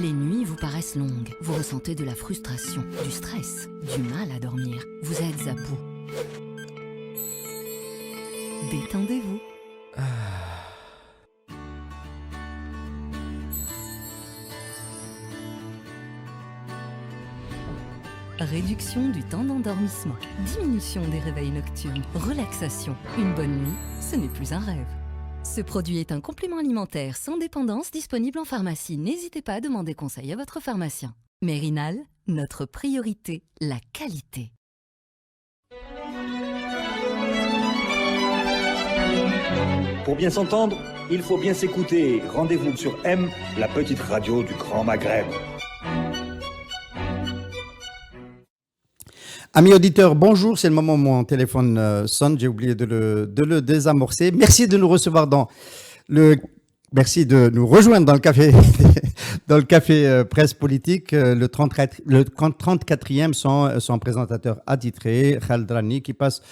Les nuits vous paraissent longues, vous ressentez de la frustration, du stress, du mal à dormir, vous êtes à bout. Détendez-vous. Réduction du temps d'endormissement, diminution des réveils nocturnes, relaxation. Une bonne nuit, ce n'est plus un rêve. Ce produit est un complément alimentaire sans dépendance disponible en pharmacie. N'hésitez pas à demander conseil à votre pharmacien. Mérinal, notre priorité, la qualité. Pour bien s'entendre, il faut bien s'écouter. Rendez-vous sur M, la petite radio du Grand Maghreb. Amis auditeurs, bonjour, c'est le moment où mon téléphone sonne, j'ai oublié de le désamorcer. Merci de nous recevoir merci de nous rejoindre dans le café, dans le café presse politique, le 34e son présentateur attitré, Khaled Rani, qui passe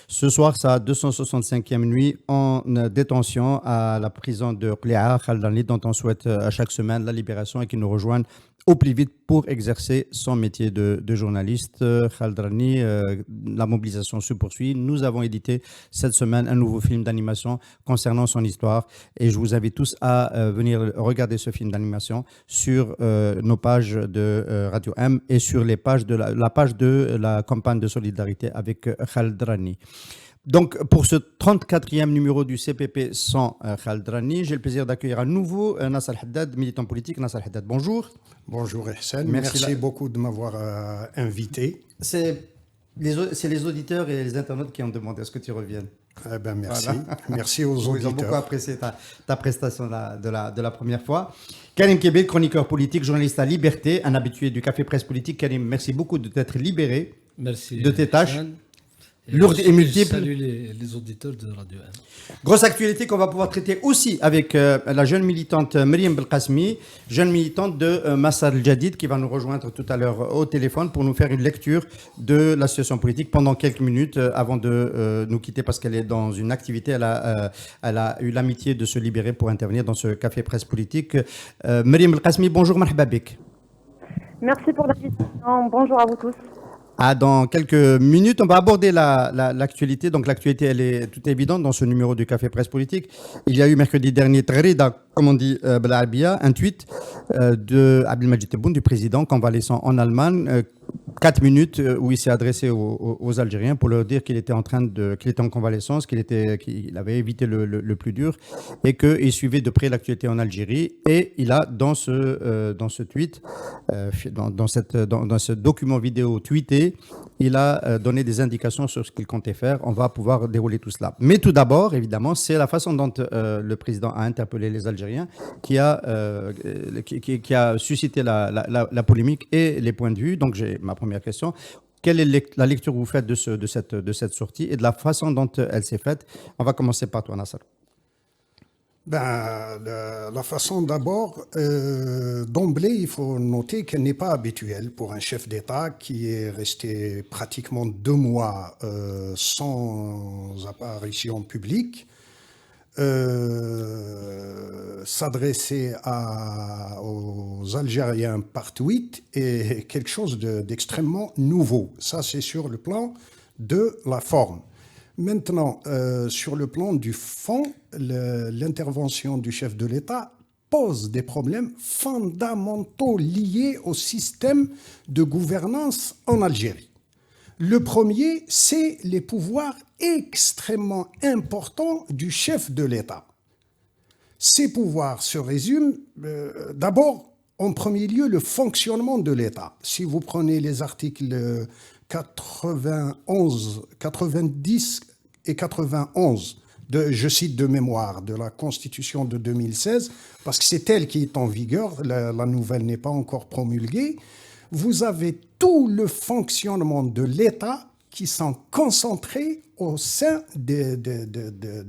ce soir sa 265e nuit en détention à la prison de Qli'a, Khaled Rani, dont on souhaite à chaque semaine la libération et qu'il nous rejoigne au plus vite pour exercer son métier de journaliste. Khaled Rani, la mobilisation se poursuit. Nous avons édité cette semaine un nouveau film d'animation concernant son histoire et je vous invite tous à venir regarder ce film d'animation sur nos pages de Radio M et sur les pages de la page de la campagne de solidarité avec Khaled Rani. Donc, pour ce 34e numéro du CPP sans Khaled Rani, j'ai le plaisir d'accueillir à nouveau Nasser Haddad, militant politique. Nasser Haddad, bonjour. Bonjour Hussein, merci beaucoup de m'avoir invité. C'est les auditeurs et les internautes qui ont demandé à ce que tu reviennes. Eh ben merci, voilà. Merci aux auditeurs. Ils ont beaucoup apprécié ta prestation de la première fois. Karim Kébé, chroniqueur politique, journaliste à Liberté, un habitué du Café Presse Politique. Karim, merci beaucoup de t'être libéré de tes tâches. Lourde et multiple. Salut les auditeurs de Radio 1. Grosse actualité qu'on va pouvoir traiter aussi avec la jeune militante Myriam Belkacemi, jeune militante de Massar El-Jadid, qui va nous rejoindre tout à l'heure au téléphone pour nous faire une lecture de la situation politique pendant quelques minutes avant de nous quitter parce qu'elle est dans une activité. Elle a eu l'amitié de se libérer pour intervenir dans ce café presse politique. Myriam Belkacemi, bonjour, marhaba bik. Merci pour l'invitation. Bonjour à vous tous. Dans quelques minutes, on va aborder l'actualité. Donc l'actualité, elle est toute évidente dans ce numéro du Café Presse Politique. Il y a eu mercredi dernier, comme on dit, un tweet de Abdelmadjid Tebboune, du président convalescent en Allemagne, 4 minutes où il s'est adressé aux Algériens pour leur dire qu'il était en convalescence, qu'il avait évité le plus dur et qu'il suivait de près l'actualité en Algérie. Et il a, dans ce tweet, dans ce document vidéo tweeté, il a donné des indications sur ce qu'il comptait faire. On va pouvoir dérouler tout cela. Mais tout d'abord, évidemment, c'est la façon dont le président a interpellé les Algériens qui a suscité la polémique et les points de vue. Donc, j'ai ma première question. Quelle est la lecture que vous faites de cette sortie et de la façon dont elle s'est faite? On va commencer par toi, Nasser. La façon d'abord, d'emblée, il faut noter qu'elle n'est pas habituelle pour un chef d'État qui est resté pratiquement 2 mois sans apparition publique, s'adresser aux Algériens par tweet est quelque chose d'extrêmement nouveau. Ça, c'est sur le plan de la forme. Maintenant, sur le plan du fond, l'intervention du chef de l'État pose des problèmes fondamentaux liés au système de gouvernance en Algérie. Le premier, c'est les pouvoirs extrêmement importants du chef de l'État. Ces pouvoirs se résument d'abord, en premier lieu, le fonctionnement de l'État. Si vous prenez les articles 90 et 91, je cite de mémoire, de la Constitution de 2016, parce que c'est elle qui est en vigueur, la nouvelle n'est pas encore promulguée, vous avez tout le fonctionnement de l'État qui sont concentrés au sein de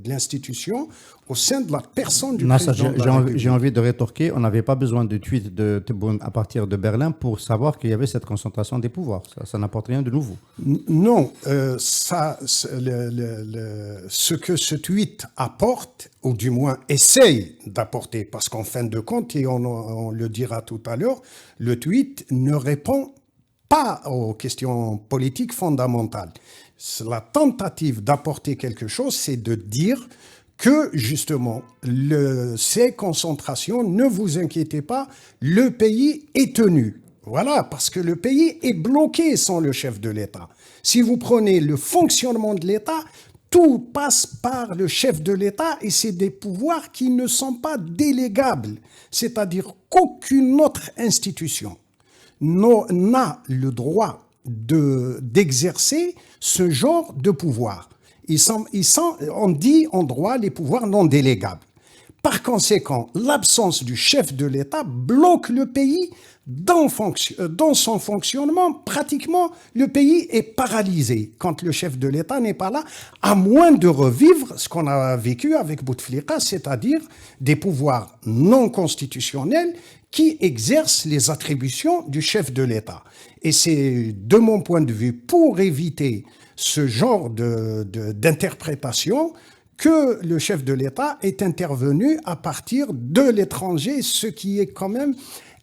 l'institution, au sein de la personne du Nasser, président de la République. j'ai envie de rétorquer, on n'avait pas besoin de tweets de Tebboune à partir de Berlin pour savoir qu'il y avait cette concentration des pouvoirs. Ça n'apporte rien de nouveau. Non, ce que ce tweet apporte, ou du moins essaye d'apporter, parce qu'en fin de compte, et on le dira tout à l'heure, le tweet ne répond pas aux questions politiques fondamentales. La tentative d'apporter quelque chose, c'est de dire que justement, ces concentrations, ne vous inquiétez pas, le pays est tenu. Voilà, parce que le pays est bloqué sans le chef de l'État. Si vous prenez le fonctionnement de l'État, tout passe par le chef de l'État et c'est des pouvoirs qui ne sont pas délégables. C'est-à-dire qu'aucune autre institution n'a le droit d'exercer ce genre de pouvoir. On dit en droit les pouvoirs non délégables. Par conséquent, l'absence du chef de l'État bloque le pays dans son fonctionnement. Pratiquement, le pays est paralysé quand le chef de l'État n'est pas là, à moins de revivre ce qu'on a vécu avec Bouteflika, c'est-à-dire des pouvoirs non constitutionnels qui exercent les attributions du chef de l'État. Et c'est, de mon point de vue, pour éviter ce genre d'interprétation que le chef de l'État est intervenu à partir de l'étranger, ce qui est quand même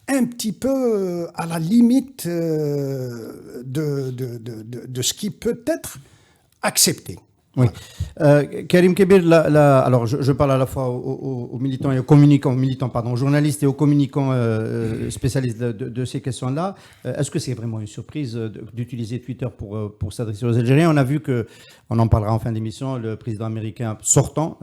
un petit peu à la limite de ce qui peut être accepté. Oui. Karim Kebir, alors je parle à la fois aux militants et aux communicants, aux journalistes et aux communicants spécialistes de ces questions-là. Est-ce que c'est vraiment une surprise d'utiliser Twitter pour s'adresser aux Algériens? On a vu que, on en parlera en fin d'émission, le président américain sortant,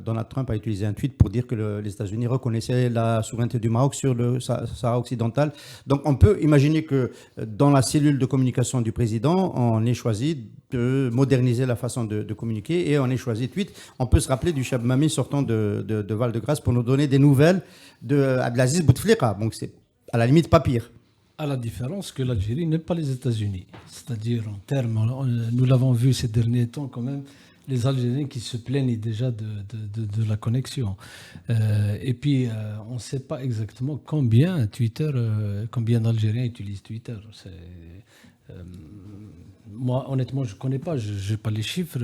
Donald Trump, a utilisé un tweet pour dire que les États-Unis reconnaissaient la souveraineté du Maroc sur le Sahara occidental. Donc on peut imaginer que dans la cellule de communication du président, on ait choisi de moderniser la façon de communiquer et on ait choisi tweet. On peut se rappeler du Chab Mami sortant de Val-de-Grâce pour nous donner des nouvelles de Abdelaziz Bouteflika. Donc c'est à la limite pas pire. À la différence que l'Algérie n'est pas les États-Unis. C'est-à-dire en termes, nous l'avons vu ces derniers temps quand même, les Algériens qui se plaignent déjà de la connexion. Et puis, on ne sait pas exactement combien d'Algériens utilisent Twitter. Moi, honnêtement, je ne connais pas, je n'ai pas les chiffres.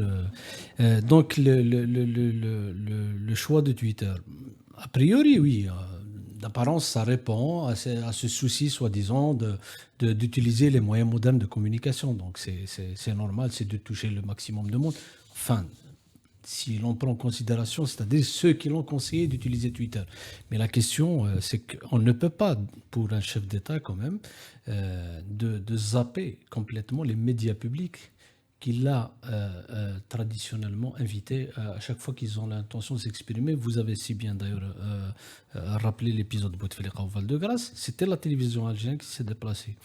Donc, le choix de Twitter, a priori, oui. D'apparence, ça répond à ce souci, soi-disant, d'utiliser les moyens modernes de communication. Donc, c'est normal, c'est de toucher le maximum de monde. Enfin, si l'on prend en considération, c'est-à-dire ceux qui l'ont conseillé d'utiliser Twitter. Mais la question, c'est qu'on ne peut pas, pour un chef d'État quand même, de zapper complètement les médias publics qu'il a traditionnellement invités à chaque fois qu'ils ont l'intention de s'exprimer. Vous avez si bien d'ailleurs rappelé l'épisode Bouteflika au Val-de-Grâce. C'était la télévision algérienne qui s'est déplacée.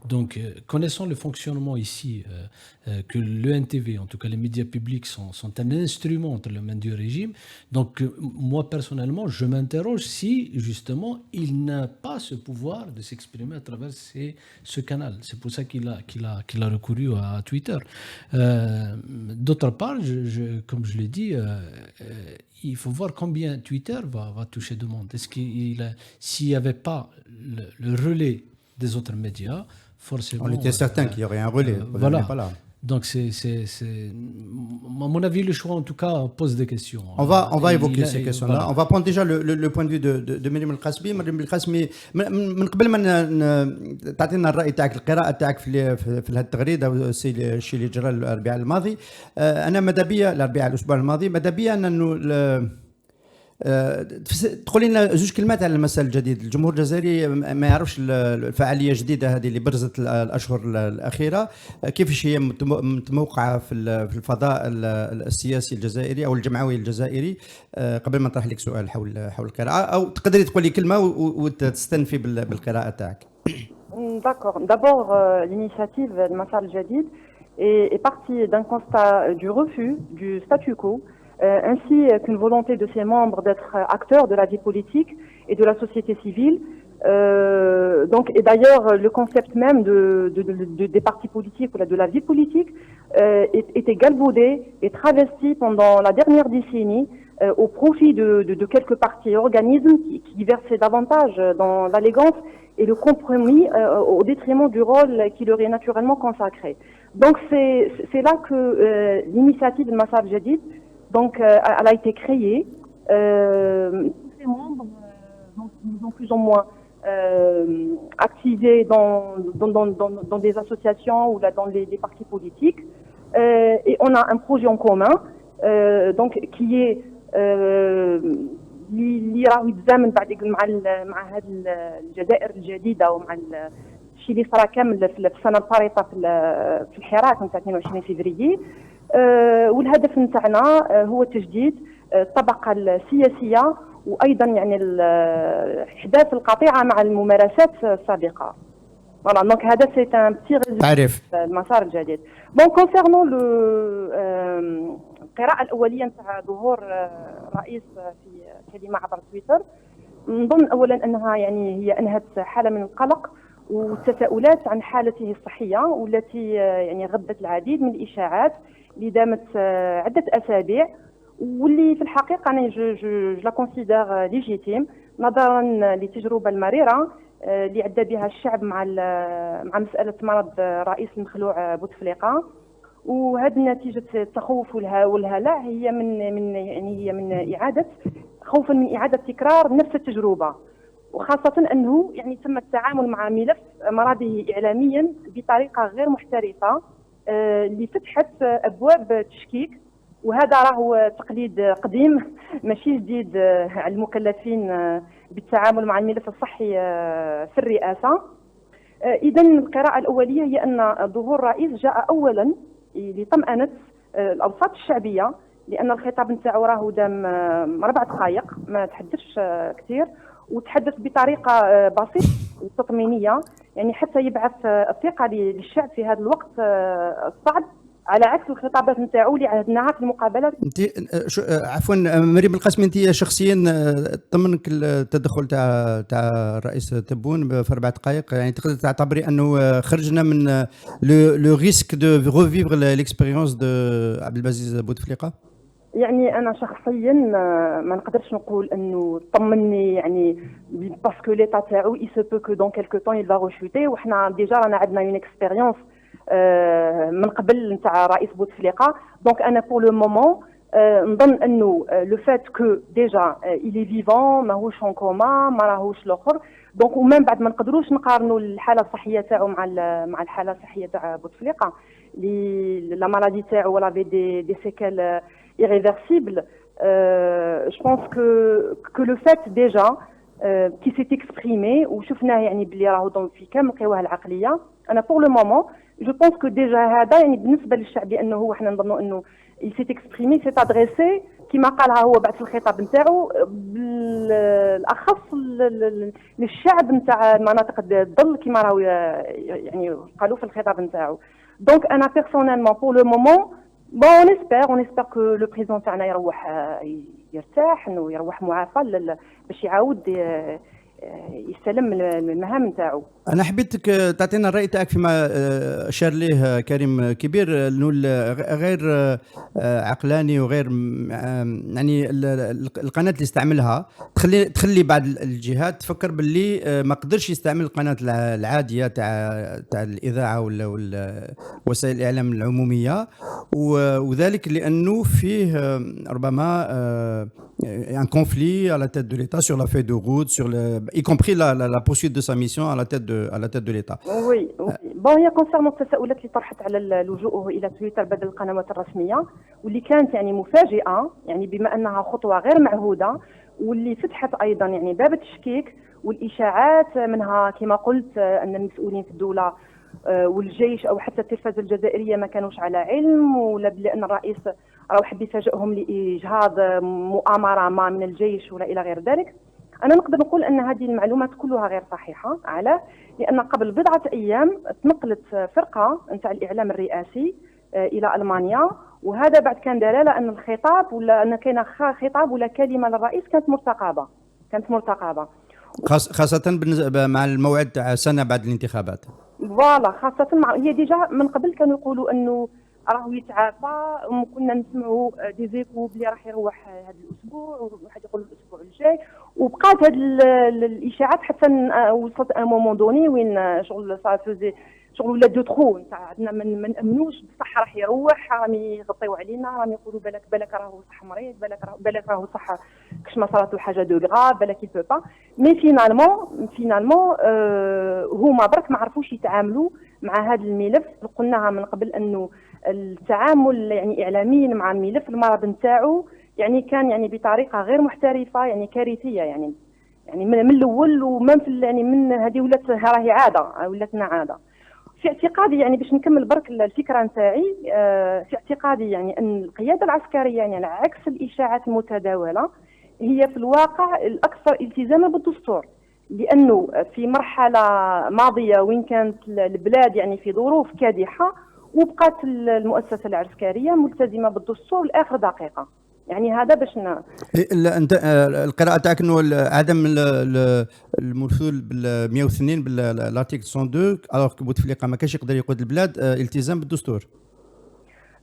Donc, connaissant le fonctionnement ici, que l'ENTV, en tout cas les médias publics, sont un instrument entre les mains du régime, donc moi personnellement, je m'interroge si justement il n'a pas ce pouvoir de s'exprimer à travers ce canal. C'est pour ça qu'il a recouru à Twitter. D'autre part, comme je l'ai dit, il faut voir combien Twitter va toucher de monde. Est-ce s'il n'y avait pas le relais des autres médias, forcément... On était certain qu'il y aurait un relais. Voilà. Pas là. Donc, à mon avis, le choix, en tout cas, pose des questions. On va évoquer ces questions-là. Voilà. On va prendre déjà le point de vue de مريم القاسمي. مريم القاسمي من قبل ما تعطينا الرأي تاعك، القراءة تاعك في هذه التغريدة الشيء اللي جرى الأربعاء الماضي. أنا ماذا بيا الأسبوع الماضي ماذا بيا أنه تقول لنا زوج كلمات على المسألة الجديد. الجمهور الجزائري ما يعرفش الفعالية الجديدة هذه اللي برزت الأشهر الأخيرة كيفاش هي متموقعة في الفضاء السياسي الجزائري أو الجمعوي الجزائري. قبل ما نطرح لك سؤال حول القراءة، أو تقدري تقولي كلمة وتستنفي بالقراءة تاعك. D'accord. D'abord, l'initiative de Masal Jadid est partie d'un constat du refus du statu quo, ainsi qu'une volonté de ses membres d'être acteurs de la vie politique et de la société civile. Et d'ailleurs, le concept même des partis politiques ou de la vie politique était galvaudé et travesti pendant la dernière décennie au profit de quelques partis et organismes qui versaient davantage dans l'allégance et le compromis au détriment du rôle qui leur est naturellement consacré. Donc c'est là que l'initiative de Massal Jadid, donc elle a été créée. Tous les membres nous ont plus ou moins activés dans des associations ou là dans des partis politiques. Et on a un projet en commun donc qui est اللي راه يتزامن بعد مع هذه الجزائر الجديده ومع الشيء اللي صرا كامل في السنه الفارطه في الحراك نتاع 22 فبراير. والهدف نتاعنا هو تجديد الطبقه السياسيه وايضا يعني احداث القطيعه مع الممارسات السابقه. Voilà, donc هذا c'est un petit résumé المسار الجديد. Bon, concernant القراءة الأولية نتاع ظهور الرئيس في كلمة عبر تويتر، نظن أولا أنها يعني هي أنهت حالة من القلق والتساؤلات عن حالته الصحية، والتي يعني غذت العديد من الإشاعات اللي دامت عدة أسابيع، واللي في الحقيقة أنا جو لا كونسيدير ليجيتيم نظرا للتجربة المريرة اللي عدى بها الشعب مع مسألة مرض رئيس المخلوع بوتفليقة. وهذه نتيجة التخوف والهلع هي من إعادة خوفا من إعادة تكرار نفس التجربة، وخاصة أنه يعني تم التعامل مع ملف مرضه إعلاميا بطريقة غير محترفة اللي فتحت أبواب تشكيك. وهذا راهو تقليد قديم ماشي جديد على المكلفين بالتعامل مع الملف الصحي في الرئاسة. إذن القراءة الأولية هي أن ظهور الرئيس جاء أولا لطمأنة الأوساط الشعبية، لأن الخطاب نتاعو راهو دام 4 دقائق ما تحدثش كثير، وتحدث بطريقة بسيطة وتطمينية، يعني حتى يبعث الثقة للشعب في هذا الوقت الصعب، على عكس الخطابات نتاعو اللي عهدناها في المقابلات. انت عفوا مريم القاسمي، انت شخصيا طمنك التدخل تاع الرئيس تبون في 4 دقائق؟ يعني تقدر تعتبري انه خرجنا من لو ريسك دو ريفيفر ليكسبيريونس دو عبد العزيز بوتفليقه؟ يعني انا شخصيا ما نقدرش نقول انه طمني، يعني باسكو ليتا تاعو اي سو بو كو دون كيلكو طون يل فا روشوتي، وحنا ديجا رانا عندنا اون اكسبيريونس من قبل نتاع رئيس بوتفليقه. دونك انا بور لو مومون نظن انه لو فات كو ديجا إلي فيفون ماهوش اون كوما، ما راهوش الاخر. دونك ومن بعد ما نقدروش نقارنوا الحاله الصحيه تاعو مع الحاله الصحيه تاع بوتفليقه اللي لا مالادي تاعو ولا دي سيكل irréversible. Je pense que le fait déjà qui s'est exprimé وشفناه يعني بلي راهو دون في كامل قواه العقليه. انا بور لو مومون جو بونس كو ديجا هذا يعني بالنسبه للشعب، لانه هو حنا نظنوا انه il s'est exprimé s'est adressé كما قالها هو بعد في الخطاب نتاعو بالاخص للشعب نتاع المناطق الظل كما راهو يعني قالوا في الخطاب نتاعو. دونك انا بيرسونيلمون بور لو مومون bon on espère que le président تاعنا يرتاح انه يروح معافى باش يعاود يستلم المهام نتاعو. انا حبيتك تعطينا الراي تاعك فيما اشار ليه كريم كبير، انه غير عقلاني وغير يعني القناه اللي استعملها تخلي بعض الجهات تفكر باللي ما قدرش يستعمل القناه العاديه تاع الاذاعه ولا وسائل الاعلام العموميه، وذلك لانه فيه ربما un conflit à la tête de l'État sur la feuille de route, y compris la poursuite de sa mission à la tête de l'État. Oui. Bon, هي concernant التساؤلات اللي طرحت على لجوءه الى تويتر بدل القنوات الرسميه، واللي كانت يعني مفاجئه، يعني بما انها خطوه غير معهوده، واللي فتحت ايضا يعني باب التشكيك والاشاعات، منها كما قلت ان المسؤولين في الدوله والجيش او حتى التلفزه الجزائريه ما كانوش على علم، ولا بان الرئيس راه حب يفاجئهم لاجهاض مؤامره ما من الجيش ولا الى غير ذلك. انا نقدر نقول ان هذه المعلومات كلها غير صحيحه. علاه؟ لان قبل بضعه ايام تنقلت فرقه نتاع الاعلام الرئاسي الى المانيا، وهذا بعد كان دلاله ان الخطاب ولا ان كاين خطاب ولا كلمه للرئيس كانت مرتقبه خاصه مع الموعد تاع سنه بعد الانتخابات. فوالا، خاصه هي ديجا من قبل كانوا يقولوا انه راهو يتعافى. كنا نسمعوا دي زيكو بلي راح يروح هذا الاسبوع وواحد يقول الاسبوع الجاي، وبقات هاد الاشاعات حتى وصلت ان مومون دوني وين شغل فوزي شغل ولا دو ترو نتاع عندنا ما نامنوش بصح راح يروح، راهم يغطيو علينا، راهم يقولوا بالك راهو صح مريض، بالك راهو صح كش ما صارت له حاجه دو غراف، بالك يبو با. مي فينالمون هما برك ما عرفوش يتعاملوا مع هذا الملف. قلناها من قبل انه التعامل يعني اعلاميا مع ملف المرض نتاعو يعني كان يعني بطريقه غير محترفه، يعني كارثيه، يعني من الاول ومن في يعني من هذه ولات راهي عاده، ولاتنا عاده. في اعتقادي يعني باش نكمل برك الفكره نتاعي، في اعتقادي يعني ان القياده العسكريه يعني على عكس الاشاعات المتداوله هي في الواقع الاكثر التزاما بالدستور، لانه في مرحله ماضيه وين كانت البلاد يعني في ظروف كادحه وبقات المؤسسه العسكريه ملتزمه بالدستور لاخر دقيقه. يعني هذا باش انت القراءه تاعك انه عدم المثول بال 102 بالارتيكل 102 الوغ بوتفليقه ما كانش يقدر يقود البلاد التزام بالدستور.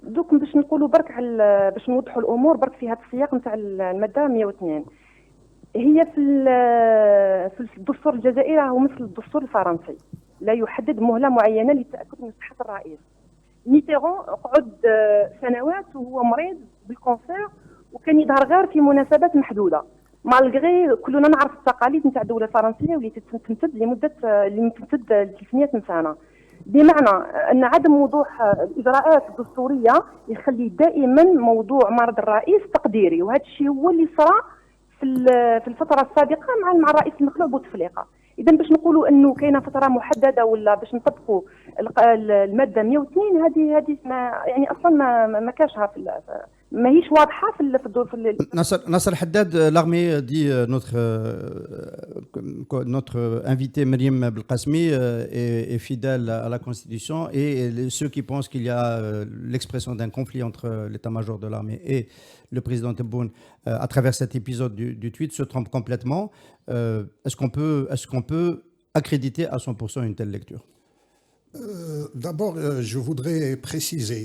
دوك باش نقولوا برك على باش نوضحوا الامور برك في هذا السياق نتاع الماده 102. هي في الدستور الجزائري راهو مثل الدستور الفرنسي، لا يحدد مهله معينه للتاكد من صحه الرئيس. ميتيرون قعد سنوات وهو مريض بالكونسير وكان يظهر غير في مناسبات محدوده، مالغري كلنا نعرف التقاليد نتاع الدوله الفرنسيه واللي تمتد لمده اللي تمتد 300 سنه. بمعنى ان عدم وضوح الاجراءات الدستوريه يخلي دائما موضوع مرض الرئيس تقديري، وهذا الشيء هو اللي صرا في الفتره السابقه مع الرئيس المخلوع بوتفليقه. اذا باش نقولوا انه كاينه فتره محدده ولا باش نطبقوا الماده 102 هذه يعني اصلا ما كاشها ماهيش واضحه في Nasser Haddad, l'armée dit notre invité Mariam Belkacemi est fidèle à la Constitution, et ceux qui pensent qu'il y a l'expression d'un conflit entre l'état-major de l'armée et le président Tebboune à travers cet épisode du tweet se trompent complètement. Est-ce qu'on peut accréditer à 100% une telle lecture? D'abord, je voudrais préciser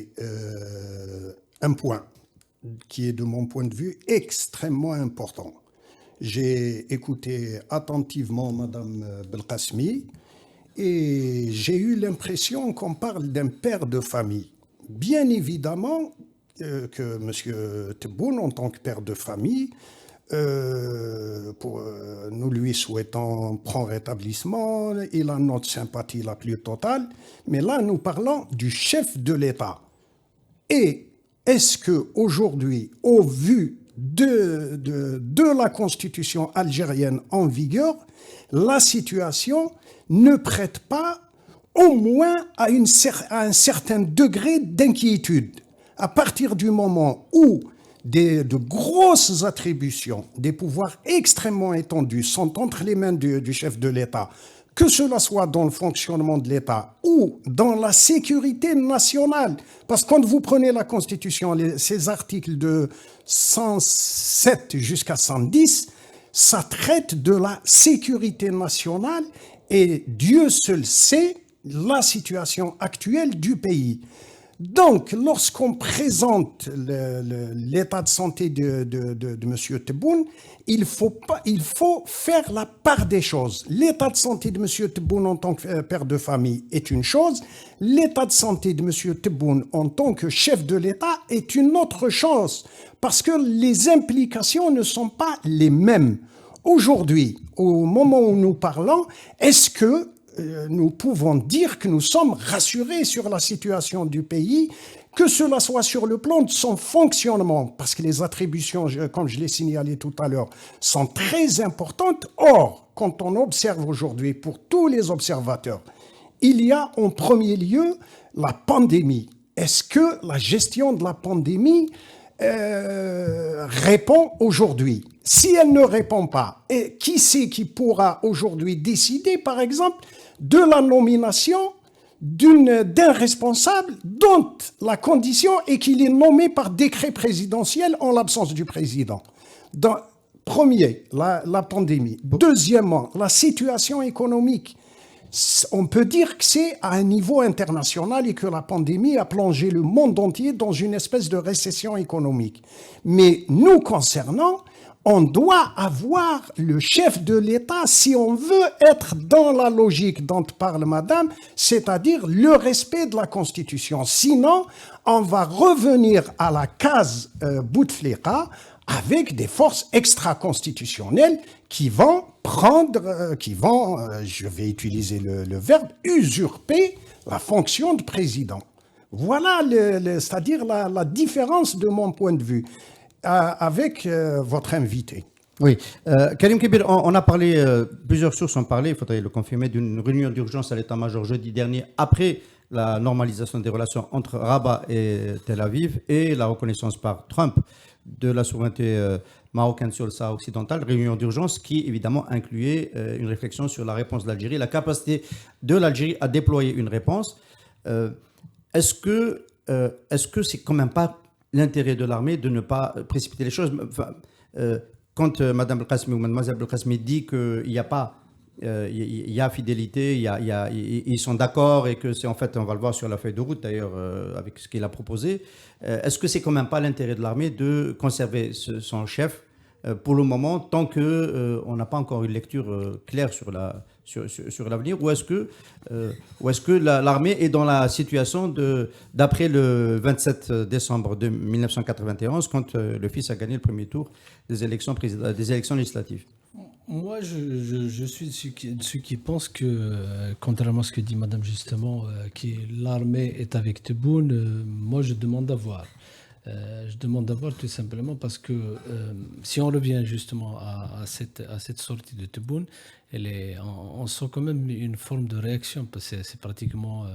un point qui est de mon point de vue extrêmement important. J'ai écouté attentivement Madame Belkacemi et j'ai eu l'impression qu'on parle d'un père de famille. Bien évidemment que M. Tebboune, en tant que père de famille, nous lui souhaitons prompt rétablissement, il a notre sympathie la plus totale, mais là nous parlons du chef de l'État. Et est-ce qu'aujourd'hui, au vu de la constitution algérienne en vigueur, la situation ne prête pas au moins à un certain degré d'inquiétude? À partir du moment où de grosses attributions, des pouvoirs extrêmement étendus sont entre les mains du chef de l'État, que cela soit dans le fonctionnement de l'État ou dans la sécurité nationale. Parce que quand vous prenez la Constitution, ces articles de 107 jusqu'à 110, ça traite de la sécurité nationale et Dieu seul sait la situation actuelle du pays. Donc, lorsqu'on présente l'état de santé de M. Tebboune, il faut faire la part des choses. L'état de santé de M. Tebboune en tant que père de famille est une chose, l'état de santé de M. Tebboune en tant que chef de l'État est une autre chose, parce que les implications ne sont pas les mêmes. Aujourd'hui, au moment où nous parlons, est-ce que nous pouvons dire que nous sommes rassurés sur la situation du pays, que cela soit sur le plan de son fonctionnement, parce que les attributions, comme je l'ai signalé tout à l'heure, sont très importantes. Or, quand on observe aujourd'hui, pour tous les observateurs, il y a en premier lieu la pandémie. Est-ce que la gestion de la pandémie répond aujourd'hui? Si elle ne répond pas, et qui c'est qui pourra aujourd'hui décider, par exemple, de la nomination d'un responsable dont la condition est qu'il est nommé par décret présidentiel en l'absence du président? Premier, la pandémie. Deuxièmement, la situation économique. On peut dire que c'est à un niveau international et que la pandémie a plongé le monde entier dans une espèce de récession économique. Mais nous concernant, on doit avoir le chef de l'État si on veut être dans la logique dont parle Madame, c'est-à-dire le respect de la Constitution. Sinon, on va revenir à la case Bouteflika avec des forces extra-constitutionnelles qui vont je vais utiliser le verbe, usurper la fonction de président. Voilà, c'est-à-dire la différence de mon point de vue avec votre invité. Oui, Karim Kébir, on a parlé, plusieurs sources ont parlé, il faudrait le confirmer, d'une réunion d'urgence à l'état-major jeudi dernier après la normalisation des relations entre Rabat et Tel Aviv et la reconnaissance par Trump de la souveraineté marocaine sur le Sahara occidental, réunion d'urgence qui évidemment incluait une réflexion sur la réponse de l'Algérie, la capacité de l'Algérie à déployer une réponse. Est-ce que c'est quand même pas l'intérêt de l'armée de ne pas précipiter les choses? Quand Madame Belkacemi ou Mademoiselle Belkacemi dit qu'il n'y a pas, il y a fidélité, ils sont d'accord et que c'est en fait, on va le voir sur la feuille de route d'ailleurs avec ce qu'il a proposé. Est-ce que c'est quand même pas l'intérêt de l'armée de conserver son chef pour le moment tant que on n'a pas encore une lecture claire sur l'avenir, ou est-ce que l'armée est dans la situation d'après le 27 décembre 1991 quand le fils a gagné le premier tour des élections législatives? Moi, je suis de ceux qui pensent que, contrairement à ce que dit Madame justement, que l'armée est avec Tebboune, moi je demande à voir. Je demande à voir tout simplement parce que si on revient justement à cette sortie de Tebboune, on sent quand même une forme de réaction, parce que c'est pratiquement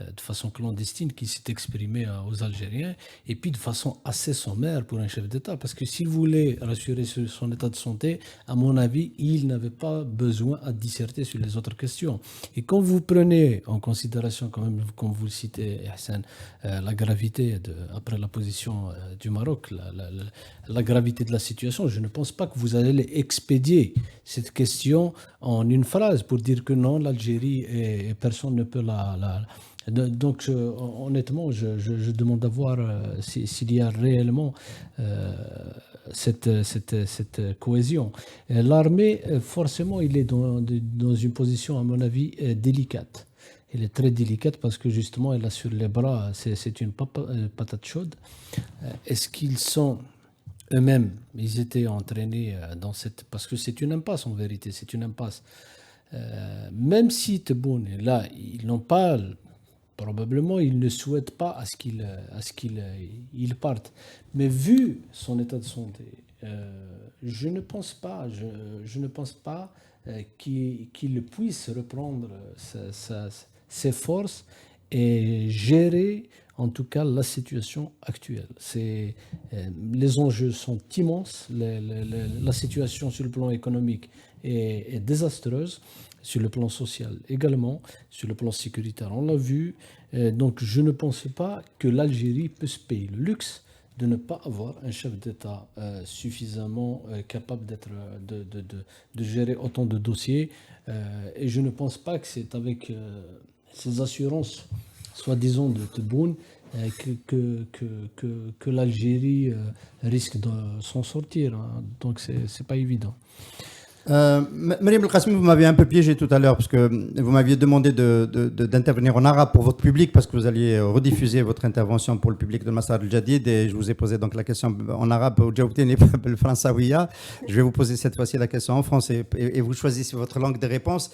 de façon clandestine qui s'est exprimé aux Algériens, et puis de façon assez sommaire pour un chef d'État, parce que s'il voulait rassurer sur son état de santé, à mon avis, il n'avait pas besoin à disserter sur les autres questions. Et quand vous prenez en considération, quand même, comme vous le citez, Hassan, la gravité, après la position du Maroc, la gravité de la situation, je ne pense pas que vous allez expédier cette question en une phrase pour dire que non, l'Algérie, et personne ne peut Donc, honnêtement, je demande à voir s'il y a réellement cette cohésion. L'armée, forcément, il est dans une position, à mon avis, délicate. Elle est très délicate parce que, justement, elle a sur les bras, c'est une patate chaude. Est-ce qu'ils sont eux-mêmes, ils étaient entraînés dans parce que c'est une impasse, en vérité, c'est une impasse. Même si Tebboune est là, ils n'ont pas... Probablement, il ne souhaite pas à ce qu'il parte. Mais vu son état de santé, je ne pense pas qu'il puisse reprendre ses forces et gérer, en tout cas, la situation actuelle. Les enjeux sont immenses. La situation sur le plan économique est désastreuse. Sur le plan social également, sur le plan sécuritaire, on l'a vu. Donc je ne pense pas que l'Algérie peut se payer le luxe de ne pas avoir un chef d'État suffisamment capable de gérer autant de dossiers. Et je ne pense pas que c'est avec ces assurances, soi-disant de Tebboune, que l'Algérie risque de s'en sortir. Hein. Donc c'est pas évident. Mariam Belkacemi, vous m'aviez un peu piégé tout à l'heure parce que vous m'aviez demandé d'intervenir en arabe pour votre public parce que vous alliez rediffuser votre intervention pour le public de Masdar al-Jadid, et je vous ai posé donc la question en arabe au Djaoutini le Françaouia. Je vais vous poser cette fois-ci la question en français et vous choisissez votre langue de réponse.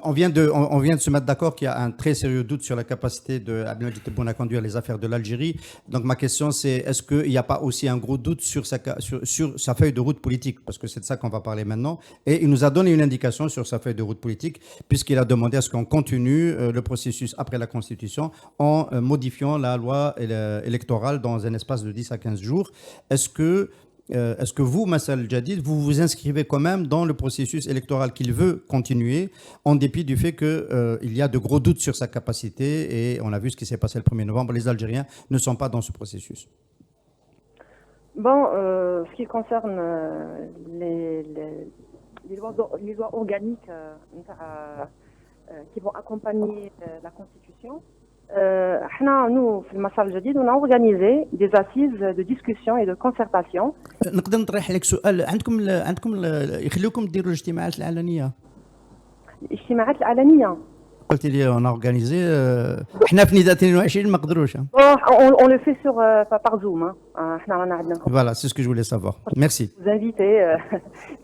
On vient de se mettre d'accord qu'il y a un très sérieux doute sur la capacité de Abdelmadjid Tebboune à conduire les affaires de l'Algérie. Donc ma question c'est, est-ce qu'il n'y a pas aussi un gros doute sur sa feuille de route politique, parce que c'est de ça qu'on va parler maintenant, et il nous a donné une indication sur sa feuille de route politique puisqu'il a demandé à ce qu'on continue le processus après la Constitution en modifiant la loi électorale dans un espace de 10 à 15 jours. Est-ce que vous, Masdar al-Jadid, vous vous inscrivez quand même dans le processus électoral qu'il veut continuer en dépit du fait qu'il y a de gros doutes sur sa capacité, et on a vu ce qui s'est passé le 1er novembre, les Algériens ne sont pas dans ce processus? Bon, ce qui concerne les lois organiques qui vont accompagner la Constitution. Nous, في المسار الجديد, on a organisé des assises de discussion et de concertation. نقدر نطرح عليك سؤال؟ عندكم يخليوكم ديروا الاجتماعات العلنيه؟ الاجتماعات العلنية. قلت لي اون اورغانيزي، احنا في نداء 22 ما قدروش. On le fait par Zoom. احنا رانا عندنا. Voilà, c'est ce que je voulais savoir. Merci. Vous invitez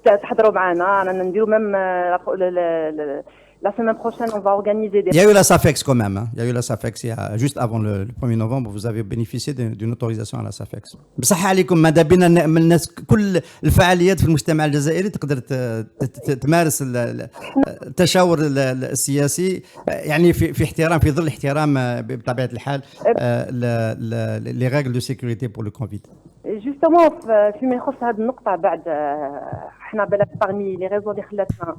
تحضروا معنا، رانا نديروا même la semaine prochaine, on va organiser des... Il y a eu la SAFEX quand même. Hein. Il y a eu la SAFEX juste avant le 1er novembre. Vous avez bénéficié d'une autorisation à la SAFEX. بصح عليكم ماذا بينا نأمل الناس كل الفعاليات في المجتمع الجزائري تقدر تمارس التشاور السياسي، يعني في احترام، في ظل احترام بطبيعة الحال les règles de sécurité pour le Covid. Justement, فيما يخص هذه النقطة بعد احنا بلا parmi les raisons اللي خلاتنا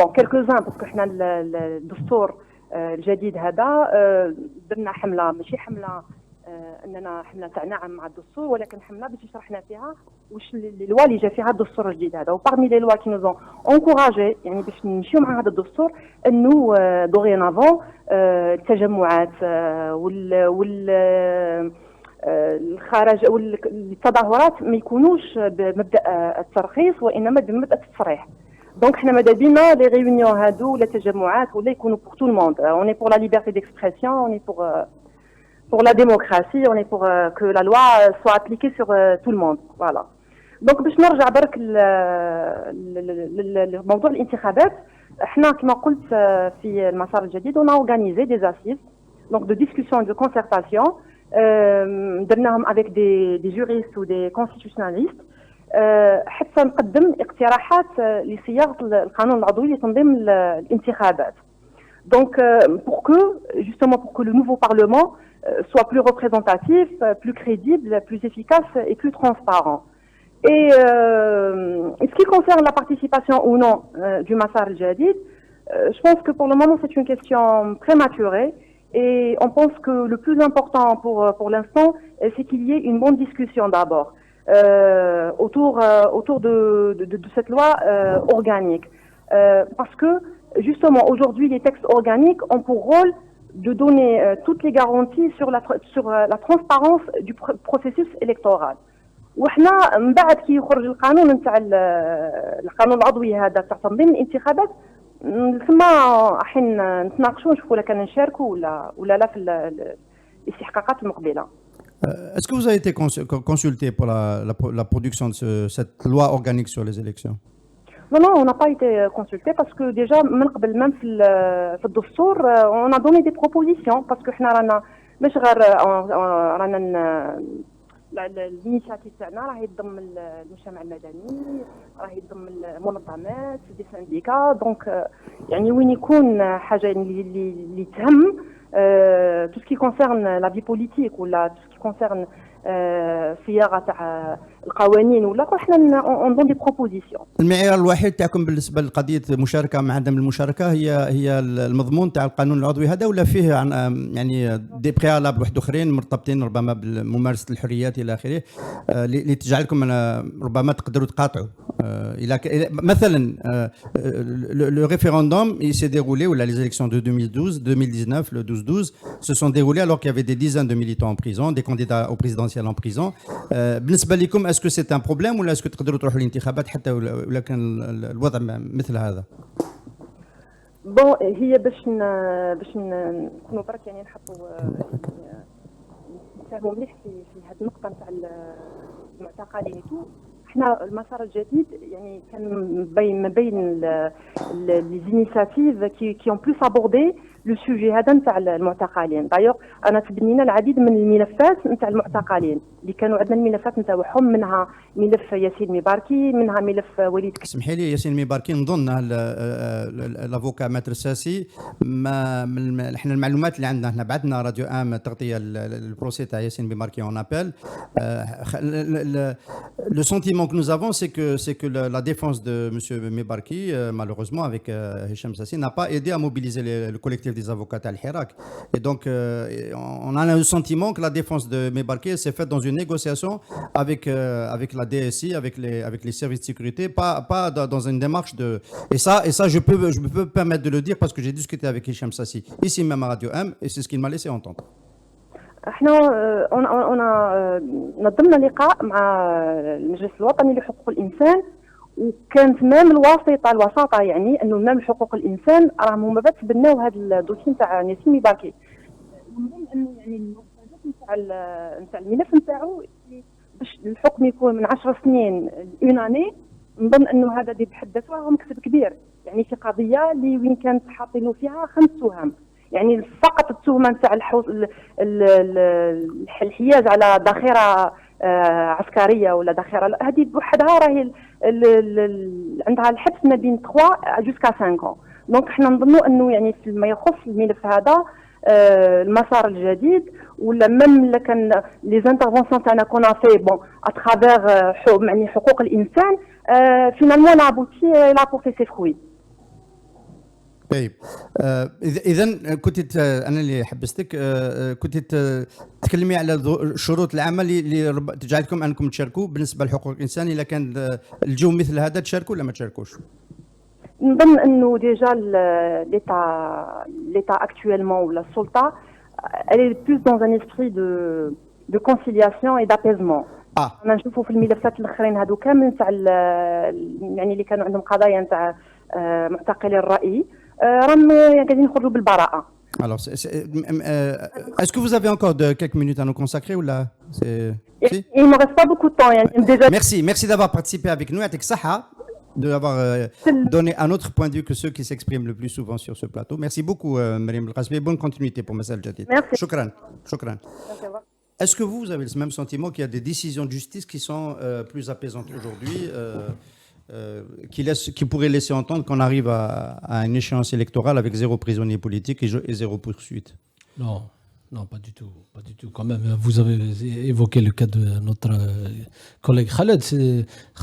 quelques-uns parce que احنا الدستور الجديد هذا درنا حملة، ماشي حملة اننا حملة تاع نعم مع الدستور، ولكن حملة باش شرحنا فيها واش لي لوا اللي جا فيها الدستور الجديد هذا. وبارمي لي لوا كي نوزون انكوراجي يعني باش نمشيو مع هذا الدستور انه دوغينافون التجمعات وال الخارج والتظاهرات ما يكونوش بمبدا الترخيص وانما بمبدا التصريح. دونك حنا ماذا بينا لي ريونيون هادو ولا تجمعات ولا يكونوا pour tout le monde. On est pour la liberté d'expression, on est pour la démocratie, on est pour que la loi soit appliquée sur tout le monde. Voilà. Donc باش نرجع برك لموضوع الانتخابات، احنا كما قلت في المسار الجديد on a organisé des assises donc de discussion et de concertation. درناهم avec des juristes ou des constitutionnalistes حتى نقدم اقتراحات لصياغة القانون العضوي لتنظيم الانتخابات. Donc pour que le nouveau parlement soit plus représentatif, plus crédible, plus efficace et plus transparent. Et ce qui concerne la participation ou non du Massar al-Jadid, je pense que pour le moment c'est une question prématurée. Et on pense que le plus important pour l'instant, c'est qu'il y ait une bonne discussion d'abord autour de cette loi organique. Parce que justement aujourd'hui, les textes organiques ont pour rôle de donner toutes les garanties sur la transparence du processus électoral. وحنا من بعد كي يخرج القانون نتاع القانون العضوي هذا تاع تنظيم الانتخابات ثم حين نتناقشوا نشوفوا كان نشاركوا ولا لا في الاستحقاقات المقبله. Est-ce que vous avez été consulté pour la production de cette loi organique sur les élections? Non, on n'a pas été consulté parce que déjà من قبل même في الدستور on a donné des propositions parce que حنا رانا مش غير رانا الانيشاتيف تاعنا راه يضم المجتمع المدني، راه يضم المنظمات دي سانديكا. دونك يعني وين يكون حاجه اللي تهم tout ce qui concerne la vie politique ولا tout ce qui concerne صياغه تاع القوانين ولا احنا اون دون دي بروبوزيسيون. المعيار الوحيد تاعكم بالنسبه لقضيه المشاركه مع عدم المشاركه هي المضمون تاع القانون العضوي هذا، ولا فيه يعني دي بريالاب واحد اخرين مرتبطين ربما بممارسه الحريات الى اخره اللي تجعلكم ربما تقدروا تقاطعوا مثلا le référendum il s'est déroulé ou les élections de 2019 le 12-12 se sont déroulées alors qu'il y avait des dizaines de militants en prison, des candidats au présidentiel en prison. بالنسبه لكم est-ce que c'est un problème ولا est-ce que تقدروا تروحوا الانتخابات حتى ولا كان الوضع مثل هذا؟ بون هي باش نكونوا برك يعني نحطوا نفهموا مليح في هذه النقطه نتاع المعتقلين احنا المسار الجديد يعني كان ما بين les initiatives qui ont plus abordé لو سوجي هذا نتاع المعتقلين. دايوغ انا تبنينا العديد من الملفات نتاع المعتقلين اللي كانوا عندنا الملفات نتاعهم، منها ملف ياسين ميباركي، منها ملف وليد. اسمحي لي ياسين ميباركي نظن الافوكا ماتر الساسي احنا المعلومات اللي عندنا، احنا بعثنا راديو ام تغطيه البروسي تاع ياسين ميباركي اون ابل. Le sentiment que nous avons, c'est que la défense de monsieur Mebarki, malheureusement avec Hicham Sassi, n'a pas aidé à mobiliser le collectif Grève des avocats à Al-Hirak. Et donc, on a le sentiment que la défense de Mebarké s'est faite dans une négociation avec la DSI, avec les services de sécurité, pas dans une démarche de... Et ça, je peux me permettre de le dire parce que j'ai discuté avec Hicham Sassi, ici même à Radio M, et c'est ce qu'il m'a laissé entendre. احنا نظمنا لقاء مع المجلس الوطني لحقوق الانسان، وكانت مام الوساطه يعني انه مام حقوق الانسان راهم هما بس تبناو هذا الدوسي نتاع نسيم ميباركي. ونظن انه يعني المستجدات نتاع الملف نتاعو باش الحكم يكون من 10 سنين اون اني، نظن انه هذا بحد ذاته هو مكسب كبير، يعني في قضيه اللي وين كانت حاطينه فيها 5 تهم، يعني فقط التهمه نتاع الحياز على ذخيره عسكريه ولا ذخيره، هذه بوحدها راهي عندها الحبس ما بين 3 جوسكا 5 ans. دونك حنا نظنوا انه يعني فيما يخص الملف هذا المسار الجديد ولا ميم اللي كان لي زانترفونسيون تاعنا كنا في بون اترافير يعني حقوق الانسان فينالمون لابوتي لا بورتي سي فروي. طيب اذا كنت انا اللي حبستك، كنت تتكلمي على شروط العمل اللي تجعلكم انكم تشاركوا بالنسبه لحقوق الانسان. اذا كان الجو مثل هذا تشاركوا ولا ما تشاركوش؟ نظن انه ديجا ليتا اكطويلمون ولا السلطه elle est plus dans un esprit de conciliation et d'apaisement. انا نشوفوا في الملفات الاخرين هذو كامل تاع يعني اللي كانوا عندهم قضايا نتاع معتقلي الرأي راهم قاعدين يخرجوا بالبراءه. Alors, est-ce que vous avez encore quelques minutes à nous consacrer ou là Il me reste pas beaucoup de temps. Déjà... Merci d'avoir participé avec nous. Yatik Saha, d'avoir donné un autre point de vue que ceux qui s'expriment le plus souvent sur ce plateau. Merci beaucoup, Mariam El-Khasmi. Bonne continuité pour Messal Jadid. Merci. Shukran. Est-ce que vous avez le même sentiment qu'il y a des décisions de justice qui sont plus apaisantes aujourd'hui, qui pourraient laisser entendre qu'on arrive à une échéance électorale avec 0 prisonnier politique et 0 poursuite? Non, pas du tout. Quand même, vous avez évoqué le cas de notre collègue Khaled.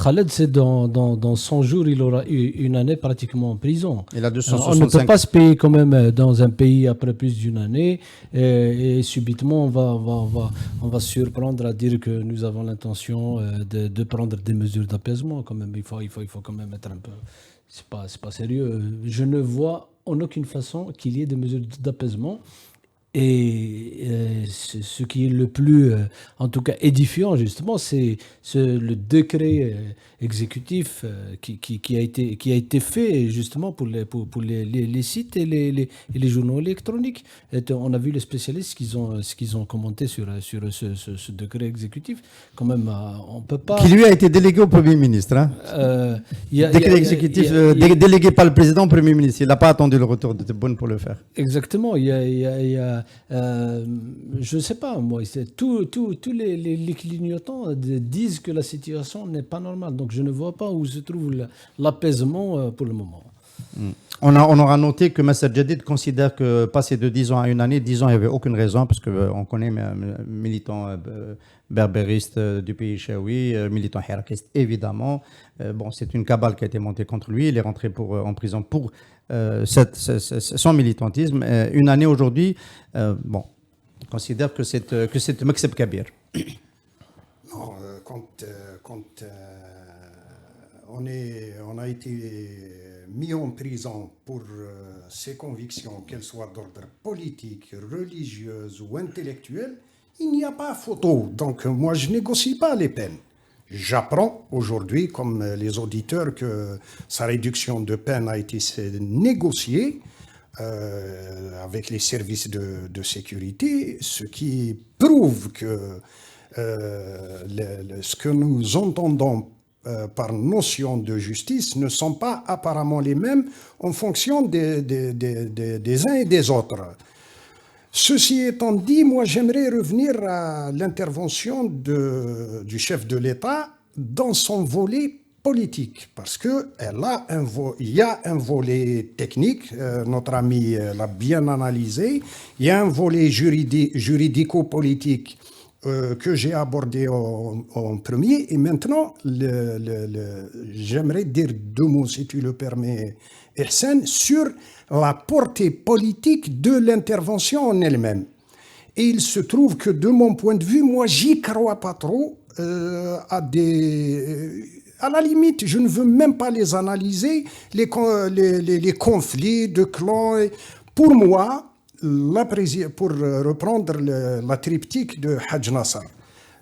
Khaled, c'est dans 100 jours, il aura eu une année pratiquement en prison. Il a 265. On ne peut pas se payer quand même dans un pays après plus d'une année et subitement on va surprendre à dire que nous avons l'intention de prendre des mesures d'apaisement. Quand même, il faut quand même être un peu... C'est pas sérieux. Je ne vois en aucune façon qu'il y ait des mesures d'apaisement. Et ce qui est le plus, en tout cas, édifiant, justement, c'est le décret exécutif qui a été fait, justement, pour les sites et les journaux électroniques. Et on a vu les spécialistes ce qu'ils ont commenté sur ce décret exécutif. Quand même, on peut pas... Qui lui a été délégué au Premier ministre. Hein. Décret exécutif délégué par le président au Premier ministre. Il n'a pas attendu le retour de Tebboune pour le faire. Exactement. Il y a je ne sais pas, moi, tous les clignotants disent que la situation n'est pas normale. Donc je ne vois pas où se trouve l'apaisement pour le moment. On aura noté que Messal Jadid considère que passer de 10 ans à une année, 10 ans, il n'y avait aucune raison, parce qu'on connaît militants berbéristes du pays chaoui, militants hirakistes, évidemment. Bon, c'est une cabale qui a été montée contre lui. Il est rentré en prison pour son militantisme. Une année aujourd'hui, bon, on considère que c'est Mekseb Kabir. Non, quand on a été mis en prison pour ses convictions, qu'elles soient d'ordre politique, religieuse ou intellectuelle, il n'y a pas photo. Donc moi, je négocie pas les peines. J'apprends aujourd'hui, comme les auditeurs, que sa réduction de peine a été négociée avec les services de sécurité, ce qui prouve que ce que nous entendons par notion de justice ne sont pas apparemment les mêmes en fonction des uns et des autres. Ceci étant dit, moi j'aimerais revenir à l'intervention du chef de l'État dans son volet politique, parce qu'il y a un volet technique, notre ami l'a bien analysé, il y a un volet juridico-politique que j'ai abordé en premier. Et maintenant, j'aimerais dire deux mots, si tu le permets, Ihsan, sur la portée politique de l'intervention en elle-même. Et il se trouve que, de mon point de vue, moi, j'y crois pas trop à la limite, je ne veux même pas les analyser, les conflits de clans. Pour moi, pour reprendre la triptyque de Haj Nasser,